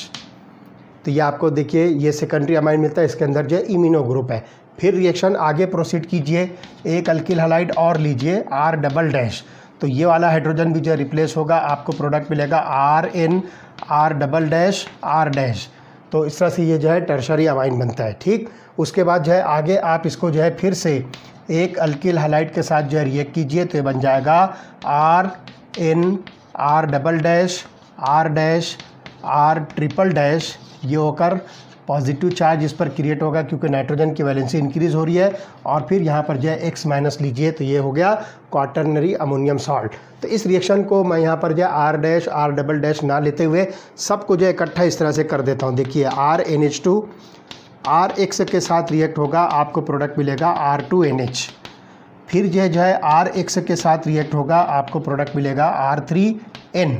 तो ये आपको देखिए ये सेकेंडरी अमाइन मिलता है, इसके अंदर जो है इम्यूनो ग्रुप है। फिर रिएक्शन आगे प्रोसीड कीजिए, एक अल्किल हालाइड और लीजिए R-। तो ये वाला हाइड्रोजन भी जो है रिप्लेस होगा, आपको प्रोडक्ट मिलेगा RNR-R'। तो इस तरह से ये जो है टर्शरी अमाइन बनता है। ठीक, उसके बाद जो है आगे आप इसको जो है फिर से एक अल्किल हालाइड के साथ जो है रिएक्ट कीजिए तो ये बन जाएगा RNR'-R'-R'। ये होकर पॉजिटिव चार्ज इस पर क्रिएट होगा क्योंकि नाइट्रोजन की वैलेंसी इंक्रीज़ हो रही है और फिर यहाँ पर जो है X- लीजिए तो ये हो गया क्वाटरनरी अमोनियम सॉल्ट। तो इस रिएक्शन को मैं यहाँ पर जो है R'-R'- ना लेते हुए सबको जो है इकट्ठा इस तरह से कर देता हूँ। देखिए RNH2 RX के साथ रिएक्ट होगा, आपको प्रोडक्ट मिलेगा R2NH। फिर जो है RX के साथ रिएक्ट होगा, आपको प्रोडक्ट मिलेगा R3N।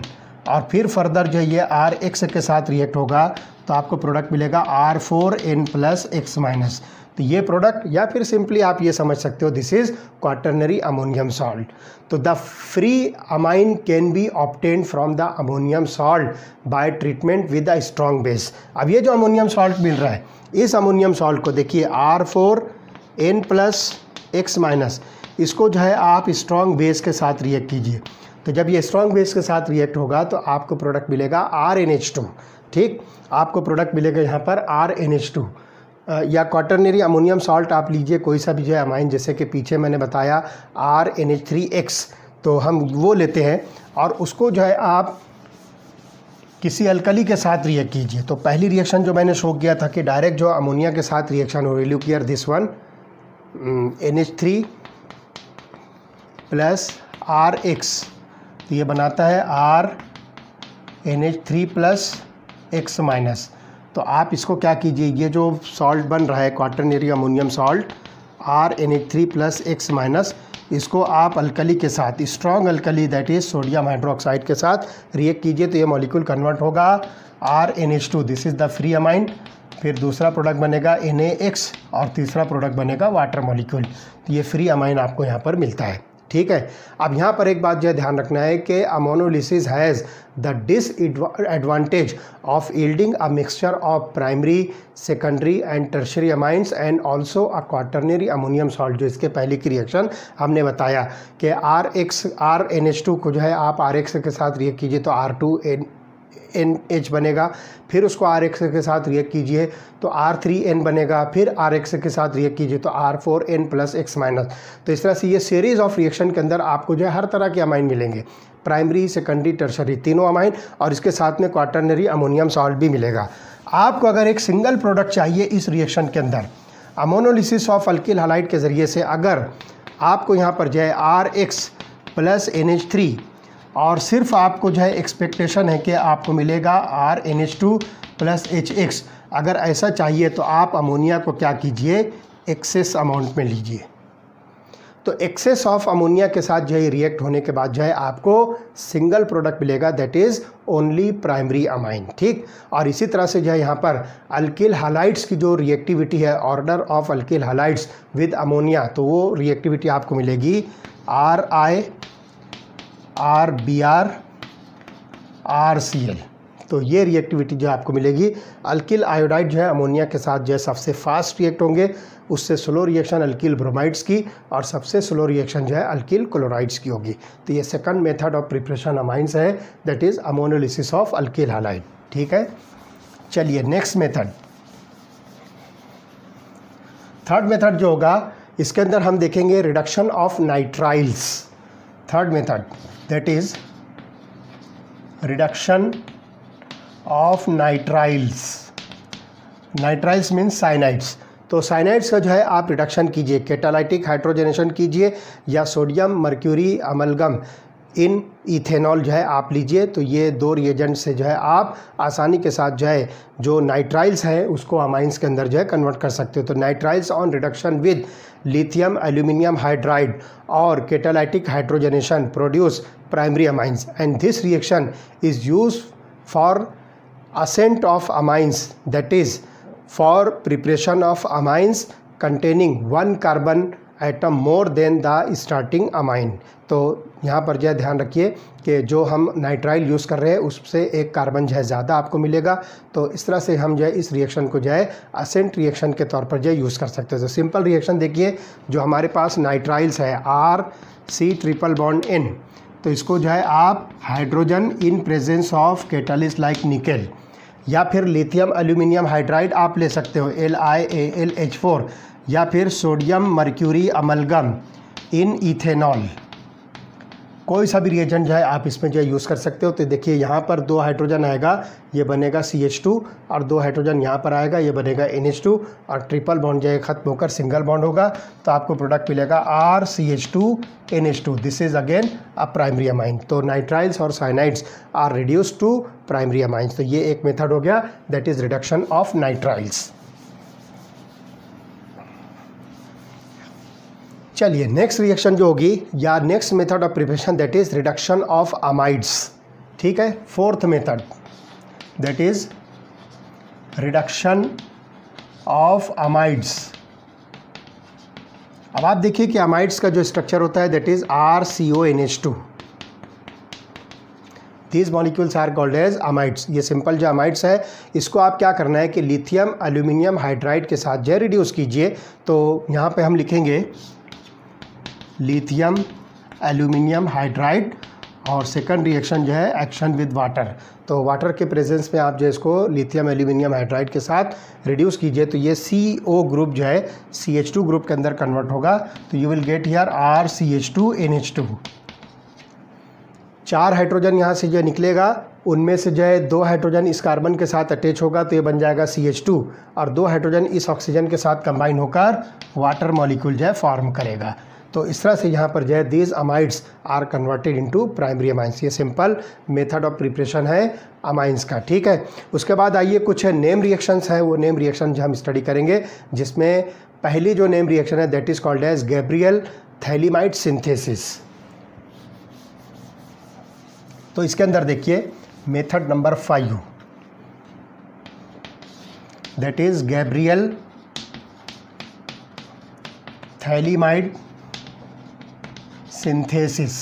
और फिर फर्दर जो ये RX के साथ रिएक्ट होगा तो आपको प्रोडक्ट मिलेगा R4N+X-। तो ये प्रोडक्ट या फिर सिंपली आप ये समझ सकते हो this is quaternary ammonium salt. तो the free amine can be obtained from the ammonium salt by treatment with a strong base. अब ये जो अमोनियम सॉल्ट मिल रहा है इस अमोनियम सॉल्ट को देखिए R4N+X-, इसको जो है आप स्ट्रॉन्ग बेस के साथ रिएक्ट कीजिए। तो जब ये स्ट्रॉन्ग बेस के साथ रिएक्ट होगा तो आपको प्रोडक्ट मिलेगा RNH2, ठीक, आपको प्रोडक्ट मिलेगा यहाँ पर RNH2 या क्वाटरनरी अमोनियम सॉल्ट आप लीजिए, कोई सा भी जो है अमाइन, जैसे कि पीछे मैंने बताया RNH3X, तो हम वो लेते हैं और उसको जो है आप किसी अल्कली के साथ रिएक्ट कीजिए। तो पहली रिएक्शन जो मैंने शो किया था कि डायरेक्ट जो अमोनिया के साथ रिएक्शन हो रही, look here this one, NH3 plus RX, तो ये बनाता है RNH3 प्लस X माइनस। तो आप इसको क्या कीजिए, ये जो सॉल्ट बन रहा है quaternary ammonium salt RNH3 plus X minus, इसको आप अल्कली के साथ, strong alkali that is sodium hydroxide के साथ रिएक्ट कीजिए, तो ये मॉलिक्यूल कन्वर्ट होगा RNH2, this is the free amine. फिर दूसरा प्रोडक्ट बनेगा NaX और तीसरा प्रोडक्ट बनेगा वाटर मॉलिक्यूल। तो ये फ्री अमाइन आपको यहाँ पर मिलता है, ठीक है। अब यहाँ पर एक बात जो है ध्यान रखना है कि ammonolysis has the disadvantage of yielding a mixture of primary, secondary and tertiary amines and also a quaternary ammonium salt. जो इसके पहले की रिएक्शन हमने बताया कि RNH2 को जो है आप RX के साथ रिएक्ट कीजिए तो R2NH बनेगा, फिर उसको RX के साथ रिएक्ट कीजिए तो R3N बनेगा, फिर RX के साथ रिएक्ट कीजिए तो R4N प्लस X माइनस। तो इस तरह से ये सीरीज़ ऑफ रिएक्शन के अंदर आपको जो है हर तरह के अमाइन मिलेंगे, प्राइमरी, सेकेंडरी, टर्शरी, तीनों अमाइन, और इसके साथ में क्वाटरनरी अमोनियम सॉल्ट भी मिलेगा। आपको अगर एक सिंगल प्रोडक्ट चाहिए इस रिएक्शन के अंदर, अमोनोलिसिस ऑफ अल्किल हैलाइड के ज़रिए से, अगर आपको यहाँ पर जो है RX प्लस NH3 और सिर्फ आपको जो है एक्सपेक्टेशन है कि आपको मिलेगा RNH2 प्लस HX, अगर ऐसा चाहिए तो आप अमोनिया को क्या कीजिए, एक्सेस अमाउंट में लीजिए। तो एक्सेस ऑफ अमोनिया के साथ जो है रिएक्ट होने के बाद जो है आपको सिंगल प्रोडक्ट मिलेगा, that is only primary amine, ठीक। और इसी तरह से जो है यहाँ पर अल्किल हैलाइड्स की जो रिएक्टिविटी है, order of alkyl halides with ammonia, तो वो रिएक्टिविटी आपको मिलेगी RI RBr RCl। तो ये रिएक्टिविटी जो आपको मिलेगी, अल्किल आयोडाइड जो है अमोनिया के साथ जो है सबसे फास्ट रिएक्ट होंगे, उससे स्लो रिएक्शन अल्किल ब्रोमाइड्स की, और सबसे स्लो रिएक्शन जो है अल्किल क्लोराइड्स की होगी। तो ये second method of preparation amines है, that is ammonolysis of alkyl halide, ठीक है। चलिए नेक्स्ट मेथड, थर्ड मेथड जो होगा, इसके अंदर हम देखेंगे reduction of nitriles. Third method that is reduction of nitriles. Nitriles means cyanides. तो साइनाइड्स का जो है आप रिडक्शन कीजिए, कैटालाइटिक हाइड्रोजनेशन कीजिए या सोडियम मर्क्यूरी अमलगम इन इथेनॉल जो है आप लीजिए। तो ये दो रिएजेंट से जो है आप आसानी के साथ जो है जो नाइट्राइल्स है उसको अमाइंस के अंदर जो है कन्वर्ट कर सकते हो। तो nitriles on reduction with lithium aluminium hydride और catalytic hydrogenation produce primary amines and this reaction is use for ascent of amines, that is for preparation of amines containing one carbon atom more than the starting amine। तो यहाँ पर जो है ध्यान रखिए कि जो हम नाइट्राइल यूज़ कर रहे हैं उससे एक कार्बन जो है ज़्यादा आपको मिलेगा। तो इस तरह से हम जो है इस रिएक्शन को जो है असेंट रिएक्शन के तौर पर जो है यूज़ कर सकते हैं। तो सिंपल रिएक्शन देखिए, जो हमारे पास नाइट्राइल्स है RC∼N, तो इसको जो है आप hydrogen in presence of catalyst like nickel या फिर लिथियम एल्यूमिनियम हाइड्राइड आप ले सकते हो LiAlH4, या फिर सोडियम मर्क्यूरी अमलगम इन इथेनॉल, कोई सा भी रिएजेंट जो है आप इसमें जो है यूज़ कर सकते हो। तो देखिए यहाँ पर दो हाइड्रोजन आएगा, ये बनेगा CH2, और दो हाइड्रोजन यहाँ पर आएगा, ये बनेगा NH2, और ट्रिपल बॉन्ड जो है ख़त्म होकर सिंगल बॉन्ड होगा। तो आपको प्रोडक्ट मिलेगा RCH2NH2, this is again a primary amine. तो नाइट्राइल्स और cyanides are reduce to primary amines. तो ये एक मेथड हो गया, that is reduction of nitriles. चलिए नेक्स्ट रिएक्शन जो होगी या next method of preparation that is reduction of amides, ठीक है। Fourth method that is reduction of amides. अब आप देखिए कि अमाइड्स का जो स्ट्रक्चर होता है that is RCONH2। These molecules are called as amides. ये सिंपल जो अमाइड्स है इसको आप क्या करना है कि लिथियम एल्यूमिनियम हाइड्राइड के साथ जो रिड्यूस कीजिए। तो यहाँ पे हम लिखेंगे लिथियम एल्यूमिनियम हाइड्राइड और सेकंड रिएक्शन जो है एक्शन विद वाटर। तो वाटर के प्रेजेंस में आप जो इसको लिथियम एल्यूमिनियम हाइड्राइड के साथ रिड्यूस कीजिए तो ये CO ग्रुप जो है CH2 ग्रुप के अंदर कन्वर्ट होगा। तो you will get here RCH2NH2। 4 hydrogen यहाँ से जो निकलेगा, उनमें से जो है 2 हाइड्रोजन इस कार्बन के साथ अटैच होगा तो ये बन जाएगा CH2, और 2 हाइड्रोजन इस ऑक्सीजन के साथ कंबाइन होकर वाटर मॉलिक्यूल जो है फॉर्म करेगा। तो इस तरह से यहाँ पर जो है these amides are converted into primary amines. ये सिंपल मेथड ऑफ प्रिपरेशन है अमाइंस का, ठीक है। उसके बाद आइए कुछ नेम रिएक्शंस हैं, वो नेम रिएक्शन जो हम स्टडी करेंगे, जिसमें पहली जो नेम रिएक्शन है that is called as Gabriel phthalimide synthesis. तो इसके अंदर देखिए method number 5 that is Gabriel phthalimide synthesis.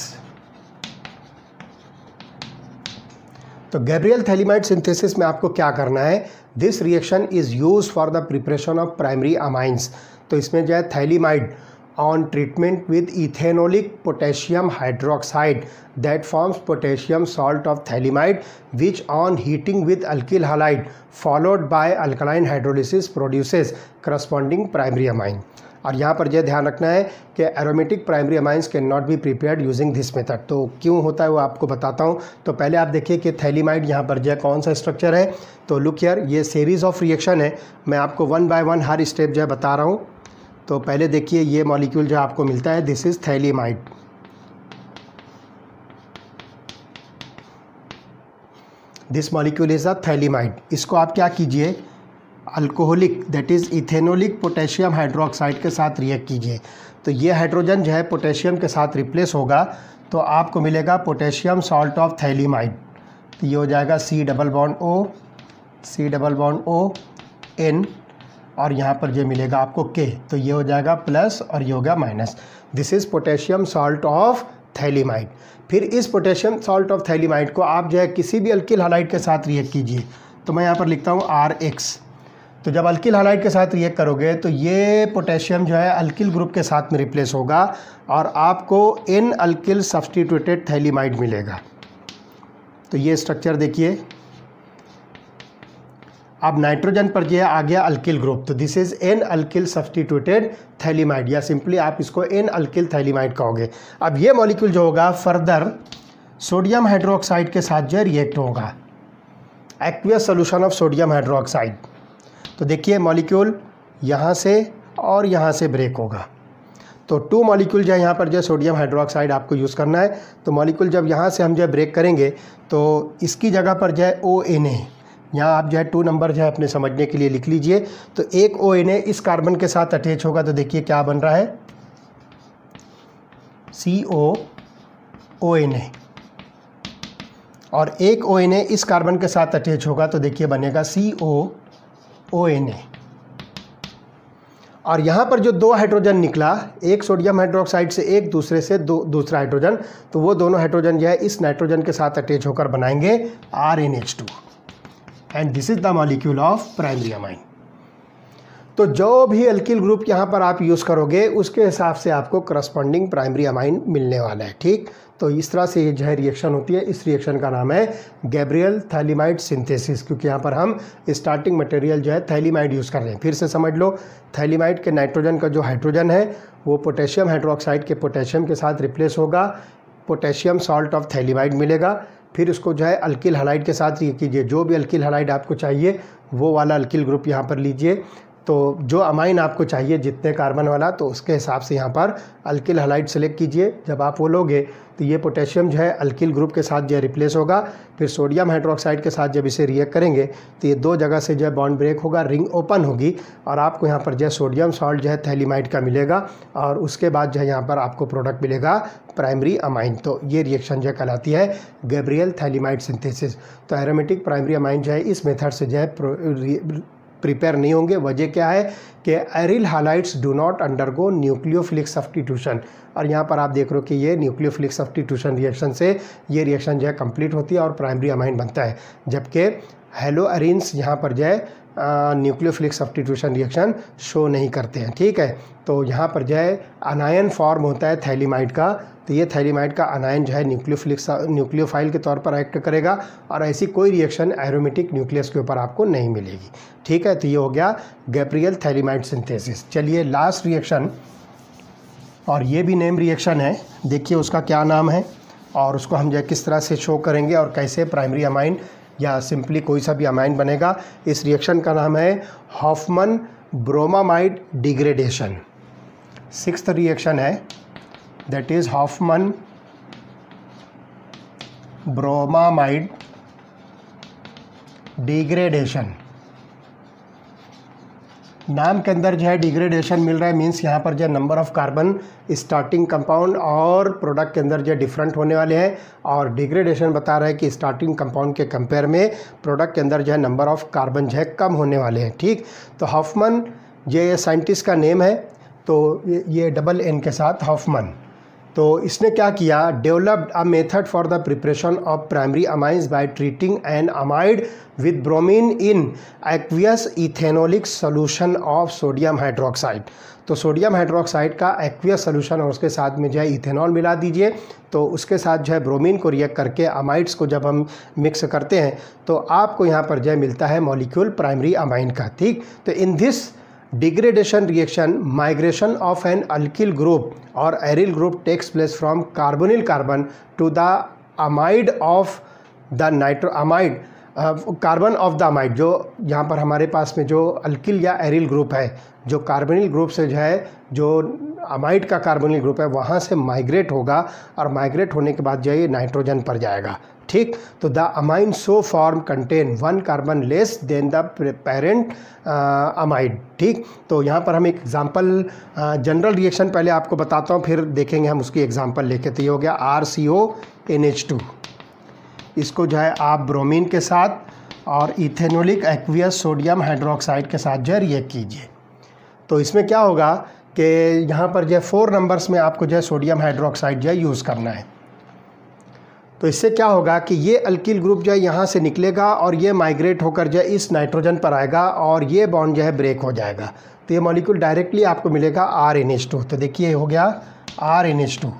तो गैब्रियल थैलीमाइड सिंथेसिस में आपको क्या करना है, this reaction is use for the preparation of primary amines. तो इसमें जो है phthalimide on treatment with ethanolic potassium hydroxide that forms potassium salt of thalamide, which on heating with alkyl halide followed by alkaline hydrolysis produces corresponding primary amine। और यहाँ पर यह ध्यान रखना है कि aromatic primary amines can not be prepared using this method. तो क्यों होता है वो आपको बताता हूँ। तो पहले आप देखिए कि थैलीमाइड यहाँ पर जो है कौन सा स्ट्रक्चर है। तो लुक हियर, ये सीरीज़ ऑफ रिएक्शन है, मैं आपको 1 by 1 हर स्टेप जो है बता रहा हूँ। तो पहले देखिए ये मॉलिक्यूल जो आपको मिलता है this is phthalimide. This molecule is a phthalimide. इसको आप क्या कीजिए, alcoholic that is ethanolic potassium hydroxide के साथ रिएक्ट कीजिए। तो ये हाइड्रोजन जो है पोटेशियम के साथ रिप्लेस होगा तो आपको मिलेगा पोटेशियम सॉल्ट ऑफ थैलीमाइड। तो ये हो जाएगा C double bond O N, और यहाँ पर ये मिलेगा आपको K। तो ये हो जाएगा प्लस और ये हो गया minus. This is potassium salt of phthalimide. फिर इस पोटेशियम सॉल्ट ऑफ थैलीमाइड को आप जो है किसी भी अल्किल हालाइड के साथ रिएक्ट कीजिए। तो मैं यहाँ पर लिखता हूँ RX। तो जब अल्किल हालाइड के साथ रिएक्ट करोगे तो ये पोटेशियम जो है अल्किल ग्रुप के साथ में रिप्लेस होगा और आपको N अल्किल सब्स्टिट्यूटेड थैलीमाइड मिलेगा। तो ये स्ट्रक्चर देखिए, अब नाइट्रोजन पर जो है आ गया अल्किल ग्रुप। तो this is N alkyl substituted phthalimide, या सिंपली आप इसको N अल्किल थैलीमाइड कहोगे। अब ये मॉलिक्यूल जो होगा फर्दर सोडियम हाइड्रोक्साइड के साथ जो रिएक्ट होगा, aqueous solution of sodium hydroxide. तो देखिए मॉलिक्यूल यहाँ से और यहाँ से ब्रेक होगा। तो 2 मॉलिक्यूल जो है यहाँ पर जो सोडियम हाइड्रोक्साइड आपको यूज़ करना है। तो मॉलिक्यूल जब यहाँ से हम जो ब्रेक करेंगे तो इसकी जगह पर जो है ONA, यहाँ आप जो है 2 नंबर जो है अपने समझने के लिए लिख लीजिए। तो एक ONA इस कार्बन के साथ अटैच होगा तो देखिए क्या बन रहा है COONA, और एक ONA इस कार्बन के साथ अटैच होगा तो देखिए बनेगा COONA। और यहाँ पर जो 2 हाइड्रोजन निकला, एक सोडियम हाइड्रोक्साइड से एक दूसरे से दूसरा हाइड्रोजन, तो वो दोनों हाइड्रोजन जो है इस नाइट्रोजन के साथ अटैच होकर बनाएंगे RNH2, and this is the molecule of primary amine. तो जो भी अल्किल ग्रुप यहाँ पर आप यूज़ करोगे उसके हिसाब से आपको करस्पॉन्डिंग प्राइमरी अमाइन मिलने वाला है, ठीक। तो इस तरह से ये जो है रिएक्शन होती है। इस रिएक्शन का नाम है गैब्रियल थैलीमाइड सिंथेसिस, क्योंकि यहाँ पर हम स्टार्टिंग मटेरियल जो है थैलीमाइड यूज़ कर रहे हैं। फिर से समझ लो, थैलीमाइड के नाइट्रोजन का जो हाइड्रोजन है वो पोटेशियम हाइड्रोक्साइड के पोटेशियम के साथ रिप्लेस होगा, पोटेशियम सॉल्ट ऑफ थैलीमाइड मिलेगा। फिर उसको जो है अल्किल हालाइड के साथ रिएक्ट कीजिए, जो भी अल्किल हालाइड आपको चाहिए वो वाला अल्किल ग्रुप यहाँ पर लीजिए। तो जो अमाइन आपको चाहिए जितने कार्बन वाला, तो उसके हिसाब से यहाँ पर अल्किल हालाइड सेलेक्ट कीजिए। जब आप वो लोगे तो ये पोटेशियम जो है अल्किल ग्रुप के साथ जो है रिप्लेस होगा। फिर सोडियम हाइड्रोक्साइड के साथ जब इसे रिएक्ट करेंगे तो ये 2 जगह से जो है बॉन्ड ब्रेक होगा, रिंग ओपन होगी और आपको यहाँ पर जो है सोडियम सॉल्ट जो है थैलीमाइड का मिलेगा, और उसके बाद जो है यहाँ पर आपको प्रोडक्ट मिलेगा प्राइमरी अमाइन। तो ये रिएक्शन जो कहलाती है गैब्रियल थैलीमाइड सिंथेसिस। तो एरोमेटिक प्राइमरी अमाइन जो है इस मेथड से जो है प्रिपेयर नहीं होंगे। वजह क्या है कि aryl halides do not undergo nucleophilic substitution, और यहाँ पर आप देख रहे हो कि ये न्यूक्लियोफिलिक सब्स्टिट्यूशन रिएक्शन से ये रिएक्शन जो है कंप्लीट होती है और प्राइमरी अमाइन बनता है। जबकि हेलो अरेन्स यहाँ पर जो है न्यूक्लियोफिलिक सब्स्टिट्यूशन रिएक्शन शो नहीं करते हैं, ठीक है। तो यहाँ पर जो है अनायन फॉर्म होता है थैलीमाइड का, तो ये थैलीमाइड का अनायन जो है न्यूक्लियोफाइल के तौर पर एक्ट करेगा और ऐसी कोई रिएक्शन एरोमेटिक न्यूक्लियस के ऊपर आपको नहीं मिलेगी, ठीक है। तो ये हो गया गैब्रियल थैलीमाइड सिंथेसिस। चलिए लास्ट रिएक्शन, और ये भी नेम रिएक्शन है, देखिए उसका क्या नाम है और उसको हम जो है किस तरह से शो करेंगे और कैसे प्राइमरी अमाइन या सिंपली कोई सा भी अमाइन बनेगा। इस रिएक्शन का नाम है Hofmann bromamide degradation. Sixth reaction है, that is Hofmann bromamide degradation. नाम के अंदर जो है डिग्रेडेशन मिल रहा है, मीन्स यहाँ पर जो है number of carbon starting compound और प्रोडक्ट के अंदर जो है डिफरेंट होने वाले हैं, और डिग्रेडेशन बता रहा है कि स्टार्टिंग कंपाउंड के कंपेयर में प्रोडक्ट के अंदर जो है नंबर ऑफ कार्बन जो है कम होने वाले हैं, ठीक। तो हॉफमन ये साइंटिस्ट का नेम है, तो ये डबल एन के साथ हॉफमन। तो इसने क्या किया, developed a method for the preparation of primary amines by treating an amide with bromine in aqueous ethanolic solution of sodium hydroxide. तो सोडियम हाइड्रोक्साइड का एक्वियस सोल्यूशन और उसके साथ में जो है इथेनॉल मिला दीजिए, तो उसके साथ जो है ब्रोमीन को रिएक्ट करके अमाइड्स को जब हम मिक्स करते हैं तो आपको यहाँ पर जो है मिलता है मॉलिक्यूल प्राइमरी अमाइन का, ठीक। तो in this degradation reaction migration of an alkyl group or aryl group takes place from carbonyl carbon to the amide of the amide carbon of the amide. जो यहाँ पर हमारे पास में जो अल्किल या एरिल ग्रुप है, जो कार्बोनिल ग्रुप से जो है जो अमाइड का कार्बोनिल ग्रुप है वहाँ से माइग्रेट होगा, और माइग्रेट होने के बाद जो है ये नाइट्रोजन पर जाएगा, ठीक। तो the amine so form contain 1 carbon less than the parent amide, ठीक। तो यहाँ पर हम एक एग्जांपल जनरल रिएक्शन पहले आपको बताता हूँ, फिर देखेंगे हम उसकी एग्जांपल लेके। तो ये हो गया RCONH2। इसको जो है आप ब्रोमीन के साथ और इथेनोलिक एक्वियस सोडियम हाइड्रोक्साइड के साथ जो है रिएक्ट कीजिए। तो इसमें क्या होगा कि यहाँ पर जो है 4 नंबर्स में आपको जो है सोडियम हाइड्रोक्साइड जो है यूज़ करना है। तो इससे क्या होगा कि ये अल्किल ग्रुप जो है यहाँ से निकलेगा और ये माइग्रेट होकर जो है इस नाइट्रोजन पर आएगा और ये बॉन्ड जो है ब्रेक हो जाएगा, तो ये मॉलिक्यूल डायरेक्टली आपको मिलेगा RNH2। तो देखिए हो गया RNH2,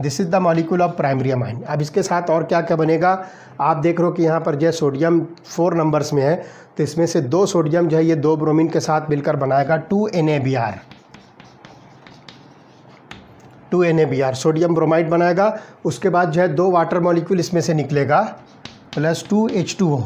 this is the molecule of primary amine. अब इसके साथ और क्या क्या बनेगा, आप देख रहे हो कि यहाँ पर जो है सोडियम 4 नंबर्स में है, तो इसमें से 2 सोडियम जो है ये 2 ब्रोमीन के साथ मिलकर बनाएगा 2NaBr सोडियम ब्रोमाइड बनाएगा। उसके बाद जो है 2 वाटर मॉलिक्यूल इसमें से निकलेगा प्लस 2H2O,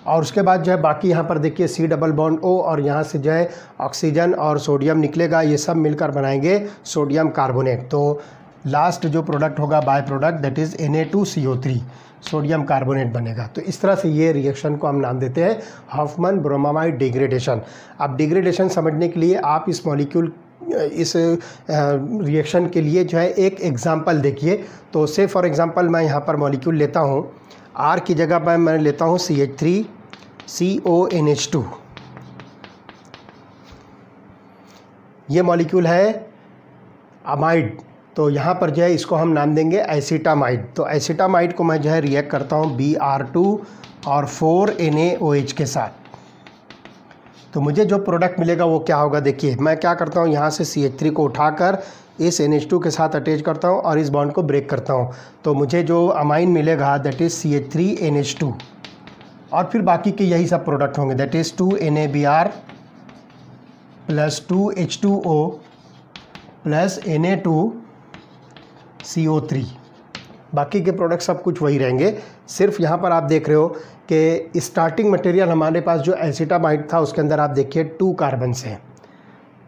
और उसके बाद जो है बाकी यहाँ पर देखिए C डबल बॉन्ड O, और यहाँ से जो है ऑक्सीजन और सोडियम निकलेगा, ये सब मिलकर बनाएंगे सोडियम कार्बोनेट। तो लास्ट जो प्रोडक्ट होगा by product that is Na2CO3 sodium carbonate बनेगा। तो इस तरह से ये रिएक्शन को हम नाम देते हैं हॉफमन ब्रोमामाइड डिग्रेडेशन। अब डिग्रेडेशन समझने के लिए आप इस मॉलिक्यूल इस रिएक्शन के लिए जो है एक एग्जांपल देखिए। तो से फॉर एग्जांपल मैं यहाँ पर मॉलिक्यूल लेता हूँ, R की जगह पर मैं लेता हूँ CH3CONH2। ये मॉलिक्यूल है अमाइड, तो यहाँ पर जो है इसको हम नाम देंगे एसिटामाइड। तो एसिटामाइड को मैं जो है रिएक्ट करता हूँ Br2 और 4NaOH के साथ, तो मुझे जो प्रोडक्ट मिलेगा वो क्या होगा। देखिए मैं क्या करता हूँ, यहाँ से CH3 को उठाकर इस NH2 के साथ अटैच करता हूँ और इस बॉन्ड को ब्रेक करता हूँ, तो मुझे जो अमाइन मिलेगा दैट इज़ CH3NH2, और फिर बाकी के यही सब प्रोडक्ट होंगे that is 2NaBr plus 2H2O plus Na2CO3। बाकी के प्रोडक्ट सब कुछ वही रहेंगे, सिर्फ यहाँ पर आप देख रहे हो कि स्टार्टिंग मटेरियल हमारे पास जो एसिटामाइड था उसके अंदर आप देखिए 2 कार्बन्स हैं।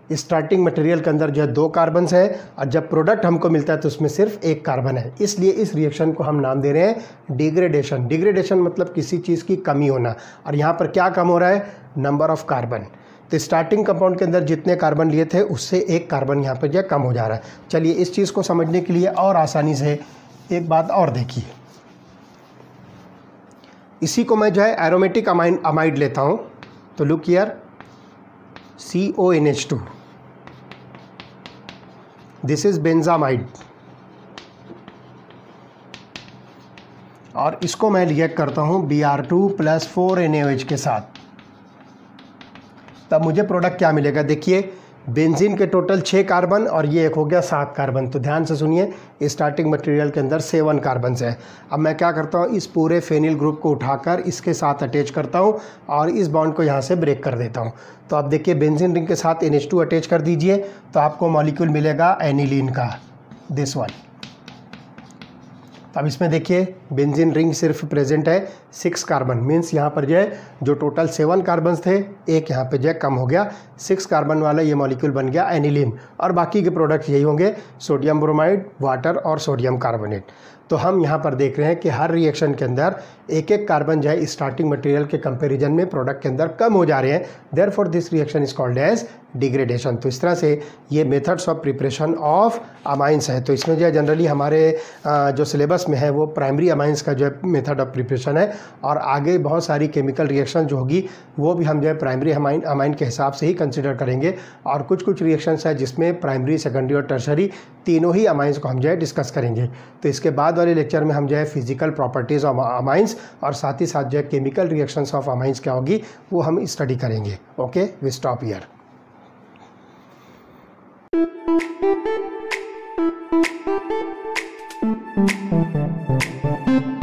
स्टार्टिंग मटेरियल के अंदर जो है 2 कार्बन्स है, और जब प्रोडक्ट हमको मिलता है तो उसमें सिर्फ 1 कार्बन है। इसलिए इस रिएक्शन को हम नाम दे रहे हैं डिग्रेडेशन। डिग्रेडेशन मतलब किसी चीज़ की कमी होना, और यहाँ पर क्या कम हो रहा है, नंबर ऑफ कार्बन। तो स्टार्टिंग कंपाउंड के अंदर जितने कार्बन लिए थे उससे 1 कार्बन यहाँ पर जो कम हो जा रहा है। चलिए इस चीज़ को समझने के लिए और आसानी से एक बात और देखिए, इसी को मैं जो है एरोमेटिक अमाइड लेता हूँ। तो look here CONH2, this is benzamide, और इसको मैं रिएक्ट करता हूँ Br2 + 4NaOH के साथ, तब मुझे प्रोडक्ट क्या मिलेगा। देखिए बेंजीन के टोटल 6 कार्बन और ये एक हो गया 7 कार्बन। तो ध्यान से सुनिए, स्टार्टिंग मटेरियल के अंदर 7 कार्बन है। अब मैं क्या करता हूँ, इस पूरे फेनिल ग्रुप को उठाकर इसके साथ अटैच करता हूँ और इस बॉन्ड को यहाँ से ब्रेक कर देता हूँ। तो अब देखिए बेंजीन रिंग के साथ NH2 अटैच कर दीजिए, तो आपको मॉलिक्यूल मिलेगा एनिलीन का, दिस वन। अब इसमें देखिए बेंजीन रिंग सिर्फ प्रेजेंट है 6 कार्बन, मीन्स यहाँ पर जो है जो टोटल 7 कार्बन थे, एक यहाँ पे जो है कम हो गया, 6 कार्बन वाला ये मॉलिक्यूल बन गया एनिलीन। और बाकी के प्रोडक्ट यही होंगे, सोडियम ब्रोमाइड, वाटर और सोडियम कार्बोनेट। तो हम यहाँ पर देख रहे हैं कि हर रिएक्शन के अंदर एक एक कार्बन जो है स्टार्टिंग मटेरियल के कंपैरिजन में प्रोडक्ट के अंदर कम हो जा रहे हैं, therefore this reaction is called as degradation. तो इस तरह से ये methods of preparation of amines है। तो इसमें जो है जनरली हमारे जो सिलेबस में है वो प्राइमरी अमाइंस का जो है मेथड ऑफ प्रिपरेशन है, और आगे बहुत सारी केमिकल रिएक्शन जो होगी वो भी हम जो है प्राइमरी अमाइन के हिसाब से ही कंसिडर करेंगे। और कुछ कुछ रिएक्शंस है जिसमें प्राइमरी, सेकेंडरी और टर्शरी तीनों ही अमाइंस को हम जो है डिस्कस करेंगे। तो इसके बाद वाले लेक्चर में हम जो है फिजिकल प्रॉपर्टीज़ ऑफ अमाइंस और साथ ही साथ जो है केमिकल रिएक्शंस ऑफ अमाइंस क्या होगी वो हम स्टडी करेंगे। Okay, we stop here. Thank you.